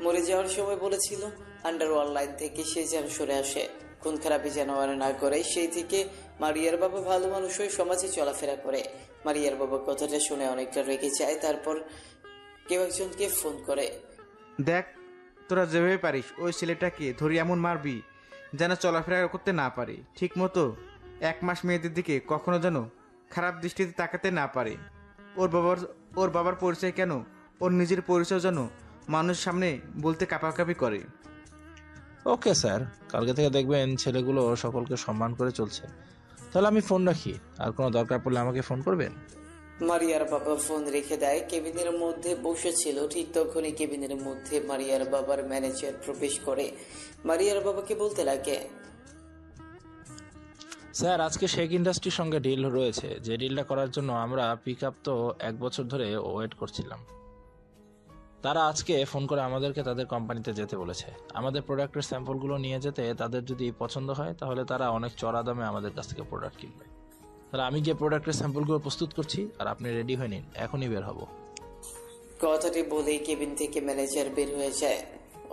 মরে যাওয়ার সময় বলেছিল আন্ডারওয়ার্ল্ড লাইন থেকে সে যেন সরে আসে, খুন খারাপি যেন আর না করে। সেই থেকে মারিয়ার বাবা ভালো মানুষ হয়ে সমাজে চলাফেরা করে। মারিয়ার বাবা কথাটা শুনে অনেকটা রেগে যায়। তারপর কেউ একজনকে ফোন করে, দেখ, তোরা যেভাবে পারিস ওই ছেলেটাকে ধরে এমন মারবি যেন চলাফেরা করতে না পারে ঠিক মতো। 1 মাস মেয়েদের দিকে কখনো যেন খারাপ দৃষ্টিতে তাকাতে না পারে। ওর বাবার পরিচয় কেন, ওর নিজের পরিচয় যেন মানুষের সামনে বলতে কাঁপাকাঁপি করে। ওকে স্যার, কালকে থেকে দেখবেন ছেলেগুলো সকলকে সম্মান করে চলছে। তাহলে আমি ফোন রাখি, আর কোনো দরকার পড়লে আমাকে ফোন করবেন। মারিয়ার বাবা ফোন রেখে দেয়। কেবিনের মধ্যে বসেছিল, ঠিক তখনই কেবিনের মধ্যে মারিয়ার বাবার ম্যানেজার প্রবেশ করে। মারিয়ার বাবাকে বলতে লাগে, স্যার, আজকে শেখ ইন্ডাস্ট্রির সঙ্গে ডিল রয়েছে। যে ডিলটা করার জন্য আমরা পিক আপ তো 1 বছর ধরে ওয়েট করছিলাম। তারা আজকে ফোন করে আমাদেরকে তাদের কোম্পানিতে যেতে বলেছে। আমাদের প্রোডাক্টের স্যাম্পলগুলো নিয়ে যেতে, তাদের যদি পছন্দ হয় তাহলে তারা অনেক চড়া দামে আমাদের কাছ থেকে প্রোডাক্ট কিনবে। তাহলে আমি গিয়ে প্রোডাক্টের স্যাম্পলগুলো প্রস্তুত করছি, আর আপনি রেডি হয়ে নিন, এখনই বের হব। কথাটি বলেই কেবিন থেকে ম্যানেজার বের হয়ে যায়।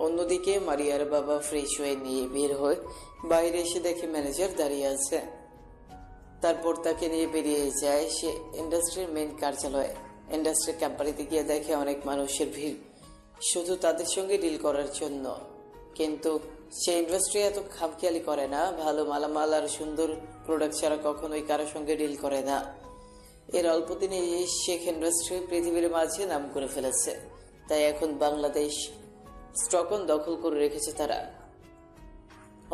অন্যদিকে মারিয়ার বাবা ফ্রেশ হয়ে নিয়ে বের হয়ে বাইরে এসে দেখে ম্যানেজার দাঁড়িয়ে আছে। তারপর তাকে নিয়ে বেরিয়ে যায় সে ইন্ডাস্ট্রির মেইন কার্যালয়ে। ইন্ডাস্ট্রি কোম্পানিতে গিয়ে দেখে অনেক মানুষের ভিড়, শুধু তাদের সঙ্গে ডিল করার জন্য। কিন্তু সে ইন্ডাস্ট্রি এত খামখেয়ালি করে না। ভালো মালামাল আর সুন্দর প্রোডাক্ট ছাড়া কখনোই কারোর সঙ্গে ডিল করে না। এর অল্প দিনে শেখ ইন্ডাস্ট্রি পৃথিবীর মাঝে নাম করে ফেলেছে। তাই এখন বাংলাদেশ স্টকন দখল করে রেখেছে তারা।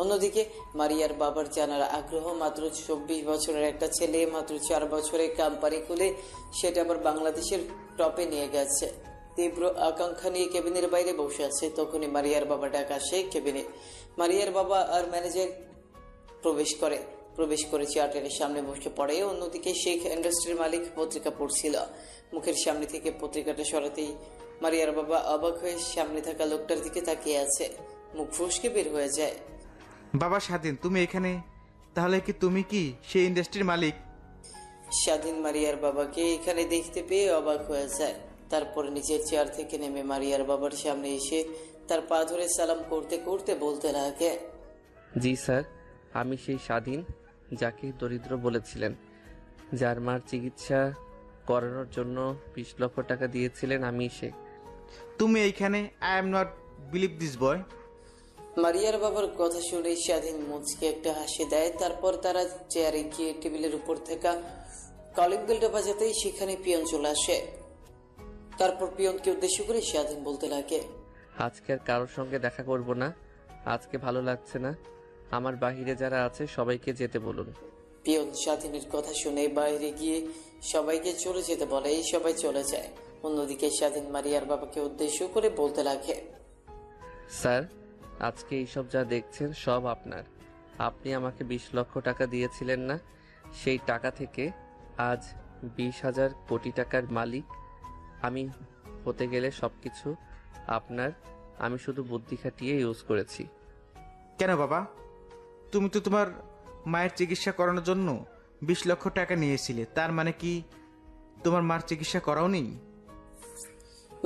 অন্যদিকে মারিয়ার বাবার জানার আগ্রহ, মাত্র 24 বছরের একটা ছেলে মাত্র 4 বছরে কোম্পানি খুলে সেটা আবার বাংলাদেশের টপে নিয়ে গেছে। তীব্র আকাঙ্ক্ষা নিয়ে কেবিনের বাইরে বসে আছে। তখনই মারিয়ার বাবা ডাক আসে কেবিনে। মারিয়ার বাবা আর ম্যানেজার প্রবেশ করে। প্রবেশ করে চেয়ারটার সামনে বসে পড়ে। অন্যদিকে শেখ ইন্ডাস্ট্রির মালিক পত্রিকা পড়ছিল। মুখের সামনে থেকে পত্রিকাটা সরাতেই মারিয়ার বাবা অবাক হয়ে সামনে থাকা লোকটার দিকে তাকিয়ে আছে। মুখ ফসকে বের হয়ে যায়। বাবা স্বাধীন, তুমি এখানে? তাহলে কি তুমি কি সেই ইন্ডাস্ট্রির মালিক? স্বাধীন মারিয়ার বাবাকে এখানে দেখতে পেয়ে অবাক হয়ে যায়। তারপর নিজের চেয়ার থেকে নেমে মারিয়ার বাবার সামনে এসে তার পা ধরে সালাম করতে করতে বলতে লাগে, জি স্যার, আমি সেই স্বাধীন যাকে দরিদ্র বলেছিলেন, যার মার চিকিৎসা করানোর জন্য 20 লক্ষ টাকা দিয়েছিলেন, আমি সে। তুমি এইখানে? I am not believe this boy. মারিয়ার বাবার কথা শুনে স্বাধীন মুচকে একটা হাসি দেয়। তারপর তারা চেয়ারে গিয়ে টেবিলের উপর থাকা কলিং বেলটা বাজাতেই সেখানে পিয়ন চলে আসে। তারপর পিয়নকে উদ্দেশ্য করে স্বাধীন বলতে লাগে, আজকে আর কারোর সঙ্গে দেখা করব না, আজকে ভালো লাগছে না, আমার বাহিরে যারা আছে সবাইকে যেতে বলুন। পিয়ন স্বাধীনের কথা শুনে বাইরে গিয়ে সবাইকে চলে যেতে বলে। সবাই চলে যায়। অন্যদিকে স্বাধীন মারিয়ার বাবাকে উদ্দেশ্য করে বলতে লাগে, স্যার, আজকে এইসব যা দেখছেন সব আপনার। আপনি আমাকে 20 লক্ষ টাকা দিয়েছিলেন না? সেই টাকা থেকে আজ 20,000 কোটি টাকার মালিক আমি হতে গেলে সবকিছু আপনার। আমি শুধু বুদ্ধি খাটিয়ে ইউজ করেছি। কেন বাবা? তুমি তো তোমার মায়ের চিকিৎসা করানোর জন্য 20 লক্ষ টাকা নিয়েছিলে, তার মানে কি তোমার মার চিকিৎসা করাওনি?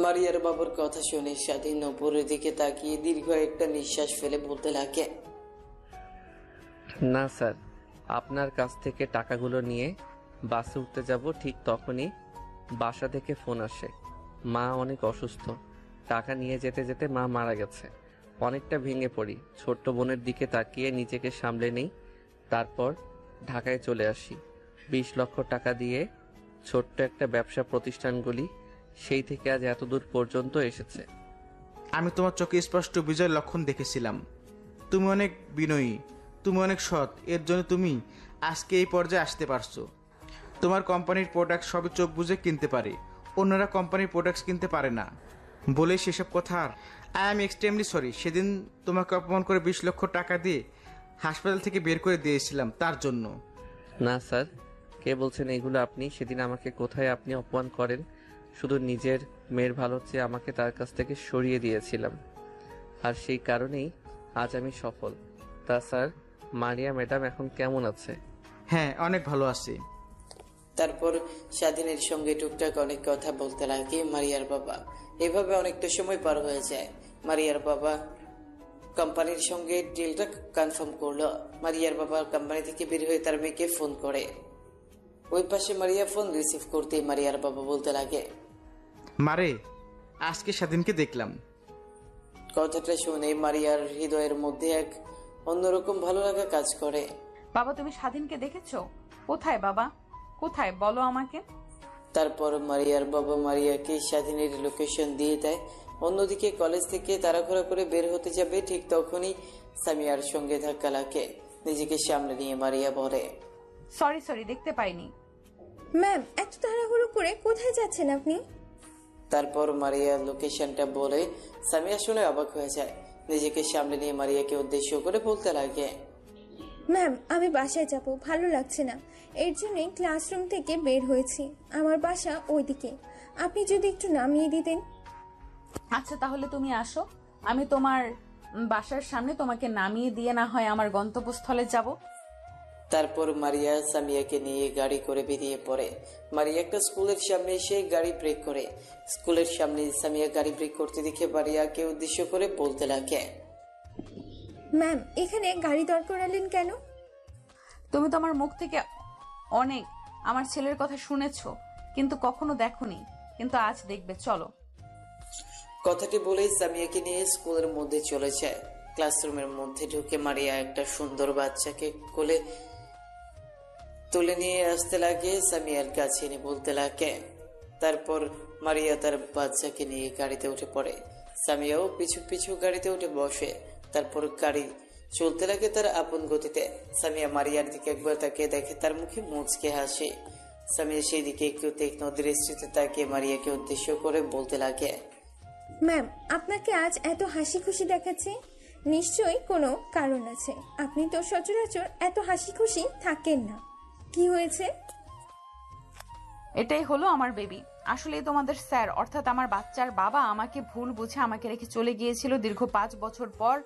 মারিয়ার বাবার কথা শুনে স্বাধীন উপরের দিকে তাকিয়ে দীর্ঘ একটা নিঃশ্বাস ফেলে বলতে লাগে, না স্যার, আপনার কাছ থেকে টাকাগুলো নিয়ে বাসে উঠতে যাব, ঠিক তখনই বাসা থেকে ফোন আসে, মা অনেক অসুস্থ, টাকা নিয়ে যেতে যেতে মা মারা গেছে। অনেকটা ভেঙে পড়ি, ছোট্ট বোনের দিকে তাকিয়ে নিজেকে সামলে নেই। তারপর ঢাকায় চলে আসি 20 লক্ষ টাকা দিয়ে। ছোট্ট একটা ব্যবসা প্রতিষ্ঠানগুলি সেই থেকে আজ এত দূর পর্যন্ত এসেছে। আমি তোমার চোখে স্পষ্ট বিজয় লক্ষণ দেখেছিলাম। তুমি অনেক বিনয়ী, তুমি অনেক সৎ, এর জন্য তুমি আজকে এই পর্যায়ে আসতে পারছো। তোমার কোম্পানির প্রোডাক্ট সবই চোখ বুঝে কিনতে পারে, অন্যরা কোম্পানির প্রোডাক্টস কিনতে পারে না বলে সেসব কথা। আর আই এম এক্সট্রিমলি সরি, সেদিন তোমাকে অপমান করে 20 লক্ষ টাকা দিয়ে হাসপাতাল থেকে বের করে দিয়েছিলাম তার জন্য। না স্যার, কে বলছেন এগুলো আপনি? সেদিন আমাকে কোথায় আপনি অপমান করেন? শুধু নিজের মেয়ের ভালো চেয়ে আমাকে তার কাছ থেকে সরিয়ে দিয়েছিলাম, আর সেই কারণেই আজ আমি সফল। তা স্যার, মারিয়া ম্যাডাম এখন কেমন আছে? হ্যাঁ, অনেক ভালো আছে। তারপর স্বাধীনের সঙ্গে টুকটাক অনেক কথা বলতে লাগে মারিয়ার বাবা। এভাবে অনেকটা সময় পার হয়ে যায়। মারিয়ার বাবা কোম্পানির সঙ্গে ডিলটা কনফার্ম করলো। মারিয়ার বাবা কোম্পানি থেকে বের হয়ে তার মেয়েকে ফোন করে। ওই পাশে মারিয়া ফোন রিসিভ করতেই মারিয়ার বাবা বলতে লাগে, মারে, আজকে স্বাধীনকে দেখলাম। কথাটা শুনে মারিয়ার হৃদয়ের মধ্যে এক অন্যরকম ভালো লাগা কাজ করে। বাবা, তুমি স্বাধীনকে দেখেছো? কোথায় বাবা, কোথায় বলো আমাকে। তারপর মারিয়ার বাবা মারিয়াকে স্বাধীনের লোকেশন দিয়ে দেয়। অন্যদিকে কলেজ থেকে তাড়াহুড়া করে বের হতে যাবে, ঠিক তখনই সামিয়ার সঙ্গে ধাক্কা লাগে। নিজেকে সামনে নিয়ে মারিয়া বলে, সরি, দেখতে পাইনি। ম্যাম, এত তাড়াহুড়ো করে কোথায় যাচ্ছেন আপনি? তারপর মারিয়া লোকেশনটা বলে সামিয়া শুনে অবাক হয়ে যায়। নিজেকে সামনে নিয়ে মারিয়াকে উদ্দেশ্য করে বলতে লাগে, ম্যাম, আমি বাসায় যাব, ভালো লাগছে না, এর জন্যই ক্লাসরুম থেকে বের হয়েছি। আমার বাসা ওইদিকে, আপনি যদি একটু নামিয়ে দিতেন। আচ্ছা, তাহলে তুমি আসো, আমি তোমার বাসার সামনে তোমাকে নামিয়ে দিয়ে না হয় আমার গন্তব্যস্থলে যাব। তারপর মারিয়া সামিয়াকে নিয়ে গাড়ি করে বেরিয়ে পড়ে। মারিয়া একটা স্কুলের সামনে এসে গাড়ি ব্রেক করে। স্কুলের সামনে সামিয়া গাড়ি ব্রেক করতে দেখে মারিয়াকে উদ্দেশ্য করে বলতে লাগে, ম্যাম, এখানে গাড়ি দাঁড় করালেন কেন? তুমি তো আমার মুখ থেকে অনেক আমার ছেলের কথা শুনেছো, কিন্তু কখনো দেখোনি, কিন্তু আজ দেখবে, চলো। কথাটি বলেই সামিয়াকে নিয়ে স্কুলের মধ্যে চলে যায়। ক্লাসরুমের মধ্যে ঢুকে মারিয়া একটা সুন্দর বাচ্চাকে কোলে তুলে নিয়ে আসতে লাগে, সামিয়ার কাছে এনে বলতে লাগে। তারপর মারিয়া তার বাচ্চাকে নিয়ে গাড়িতে উঠে পড়ে। সামিয়াও পিছু পিছু গাড়িতে উঠে বসে। তারপর গাড়ি চলতে লাগে তার আপন গতিতে। সামিয়া মারিয়ার দিকে একবার তাকিয়ে দেখে তার মুখে মুচকে হাসে। সামিয়া সেই দিকে একটু তীক্ষ্ণ দৃষ্টিতে তাকিয়ে মারিয়াকে উদ্দেশ্য করে বলতে লাগে, ম্যাম, আপনাকে আজ এত হাসি খুশি দেখাচ্ছে, নিশ্চয়ই কোনো কারণ আছে। আপনি তো সচরাচর এত হাসি খুশি থাকেন না। কি হয়েছে? এটাই হলো আমার বেবি। আসলে তোমাদের স্যার অর্থাৎ আমার বাচ্চার বাবা আমাকে ভুল বুঝে আমাকে রেখে চলে গিয়েছিল দীর্ঘ 5 বছর পর।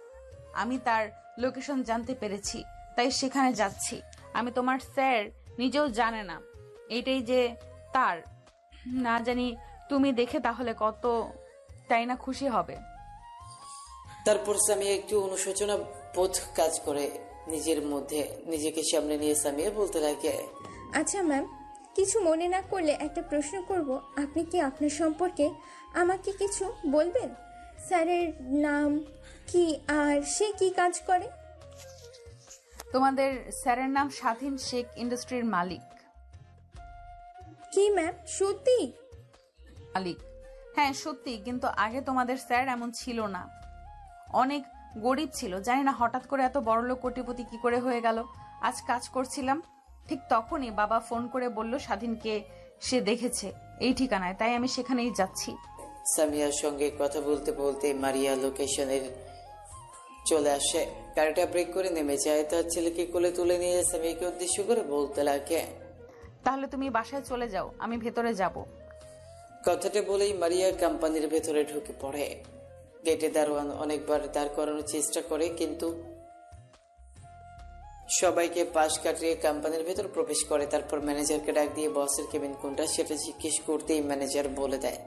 আমি তার লোকেশন জানতে পেরেছি, তাই সেখানে যাচ্ছি। আমি তোমার স্যার নিজেও জানে না এটাই যে তার, না জানি তুমি দেখে তাহলে কত তাই না খুশি হবে। তারপর সামিয়া একটু অনুশোচনা বোধ কাজ করে নিজের মধ্যে। নিজেকে সামনে নিয়ে সামিয়া বলতে লাগে, আচ্ছা ম্যাম, কিছু মনে না করলে একটা প্রশ্ন করব। আপনি কি আপনার সম্পর্কে আমাকে কিছু বলবেন? স্যারের নাম কি আর সে কি কাজ করে? তোমাদের স্যারের নাম স্বাধীন শেখ, ইন্ডাস্ট্রির মালিক। কি ম্যাম, সত্যি? মালিক, হ্যাঁ সত্যি, কিন্তু আগে তোমাদের স্যার এমন ছিল না, অনেক গরিব ছিল। জানি না হঠাৎ করে এত বড়লোক কোটিপতি কি করে হয়ে গেল। আজ কাজ করছিলাম, ঠিক তখনই বাবা ফোন করে বলল স্বাধীনকে সে দেখেছে এই ঠিকানায়, তাই আমি সেখানেই যাচ্ছি। সামিয়ার সঙ্গে কথা বলতে বলতে মারিয়া লোকেশনের চলে আসে। গাড়িটা ব্রেক করে নেমে যায়। তার ছেলেকে কোলে তুলে নিয়ে সামিয়াকে উদ্দেশ্য করে বলতে লাগে, তাহলে তুমি বাসায় চলে যাও, আমি ভেতরে যাব। কথাটা বলেই মারিয়া কোম্পানির ভেতরে ঢুকে পড়ে। গেটে দারোয়ান অনেকবার দাঁড় করানোর চেষ্টা করে, কিন্তু সবাইকে পাশ কাটিয়ে কোম্পানির ভেতর প্রবেশ করে। তারপর ম্যানেজারকে ডাক দিয়ে বসের কেবিন কোনটা সেটা জিজ্ঞেস করতেই ম্যানেজার বলে দেয়।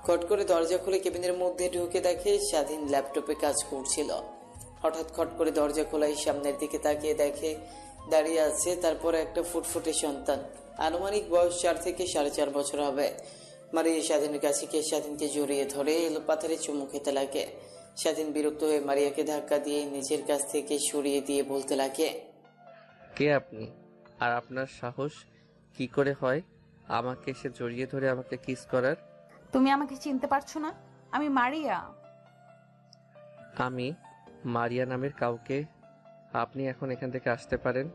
খট করে দরজা খুলে কেবিনের মধ্যে ঢুকে দেখে স্বাধীন ল্যাপটপে কাজ করছিল। হঠাৎ খট করে দরজা খোলাই সামনের দিকে তাকিয়ে দেখে দাঁড়িয়ে আছে তারপর একটা ফুটফুটে সন্তান। আনুমানিক বয়স 4 থেকে 4.5 বছর হবে। মারিয়া স্বাধীনের কাছে গিয়ে স্বাধীনকে জড়িয়ে ধরে এলো পাথারে চুমু খেতে লাগে। স্বাধীন বিরক্ত হয়ে মারিয়াকে ধাক্কা দিয়ে নিজের কাছ থেকে সরিয়ে দিয়ে বলতে লাগে, কে আপনি? আর আপনার সাহস কি করে হয় আমাকে এসে জড়িয়ে ধরে আমাকে কিস করার? তুমি আমাকে চিনতে পারছো না? আমি মারিয়া। আমি মারিয়া নামের কাউকে? আপনি এখন এখান থেকে আসতে পারেন।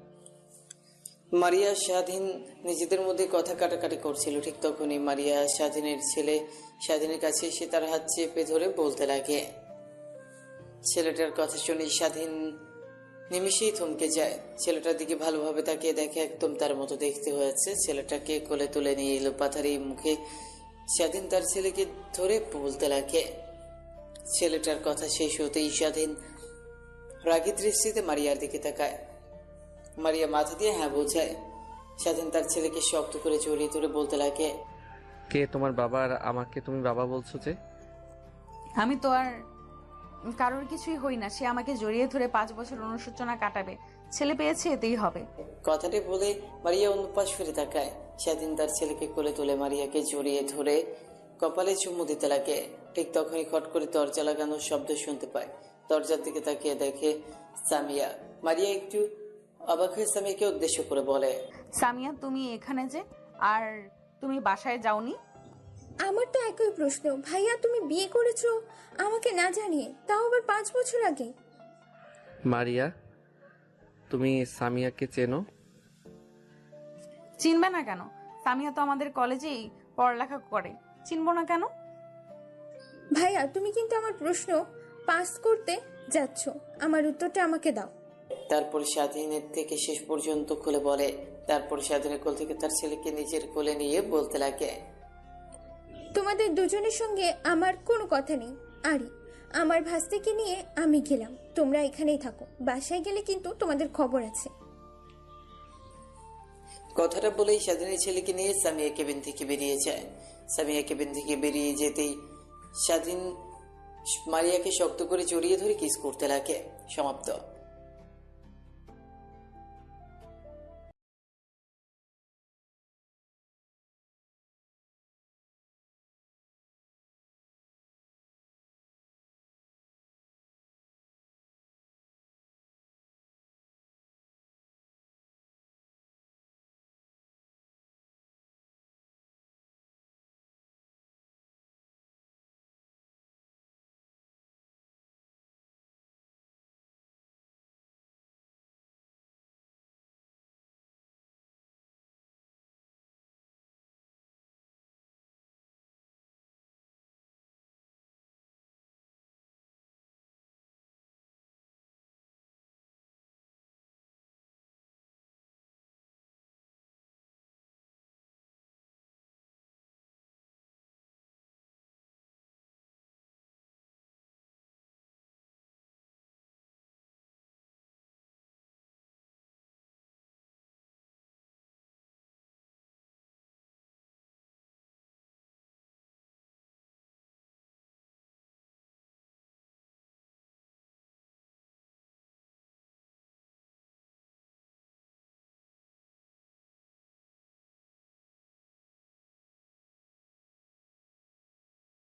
মারিয়া স্বাধীন নিজেদের মধ্যে কথা কাটাকাটি করছিল। ঠিক তখনই মারিয়া স্বাধীনের ছেলে স্বাধীনের কাছে এসে তার হাত চেপে ধরে বলতে লাগে। ছেলেটার কথা শুনে স্বাধীন নিমিষেই থমকে যায়। ছেলেটার দিকে ভালোভাবে তাকিয়ে দেখে একদম তার মতো দেখতে হয়েছে। ছেলেটাকে কোলে তুলে নিয়ে এলো পাথারি মুখে স্বাধীন তার ছেলেকে ধরে বলতে লাগে। ছেলেটার কথা শেষ হতেই স্বাধীন রাগী দৃষ্টিতে মারিয়ার দিকে তাকায়। মারিয়া মাথা দিয়ে হ্যাঁ বোঝায়। স্বাধীন তার ছেলেকে শক্ত করে জড়িয়ে ধরে বলতে লাগে, কে তোমার বাবা আর আমাকে তুমি বাবা বলছো যে? আমি তো আর কারোর কিছুই হই না। সে আমাকে জড়িয়ে ধরে 5 বছর অনুশোচনা কাটাবে। ছেলে পেয়েছে, এতেই হবে। কথাটি বলে মারিয়া অন্য পাশ ফিরে তাকায়। স্বাধীন তার ছেলেকে কোলে তুলে মারিয়াকে জড়িয়ে ধরে কপালে চুমু দিতে লাগে। ঠিক তখনই খট করে দরজা লাগানোর শব্দ শুনতে পায়। দরজার দিকে তাকিয়ে দেখে সামিয়া। মারিয়া একটু অবাক হয়ে সামিয়াকে উদ্দেশ্য করে বলে, সামিয়া, তুমি এখানে যে, আর তুমি বাসায় যাওনি? আমার তো একই প্রশ্ন। ভাইয়া, তুমি বিয়ে করেছো আমাকে না জানিয়ে, তাও আবার 5 বছর আগে। মারিয়া, তুমি সামিয়াকে চেনো? চিনবে না কেন? সামিয়া তো আমাদের কলেজেই পড়ালেখা করে, চিনবো না কেন? ভাইয়া, তুমি কিন্তু আমার প্রশ্ন পাস করতে যাচ্ছ। আমার উত্তরটা আমাকে দাও। তারপর স্বাধীনের থেকে শেষ পর্যন্ত খুলে বলে। তারপর স্বাধীনের কোল থেকে তার ছেলেকে নিজের কোলে নিয়ে বলতে লাগে, তোমাদের দুজনের সঙ্গে আমার কোনো কথা নেই। আরে, আমার ভাস্তিকে নিয়ে আমি গেলাম, তোমরা এখানেই থাকো। বাসায় গেলে কিন্তু তোমাদের খবর আছে। কথাটা বলেই স্বাধীনের ছেলেকে নিয়ে সামিয়া কেবিন থেকে বেরিয়ে যায়। সামিয়া কেবিন থেকে বেরিয়ে যেতেই স্বাধীন মারিয়াকে শক্ত করে জড়িয়ে ধরে কিস করতে লাগে। সমাপ্ত।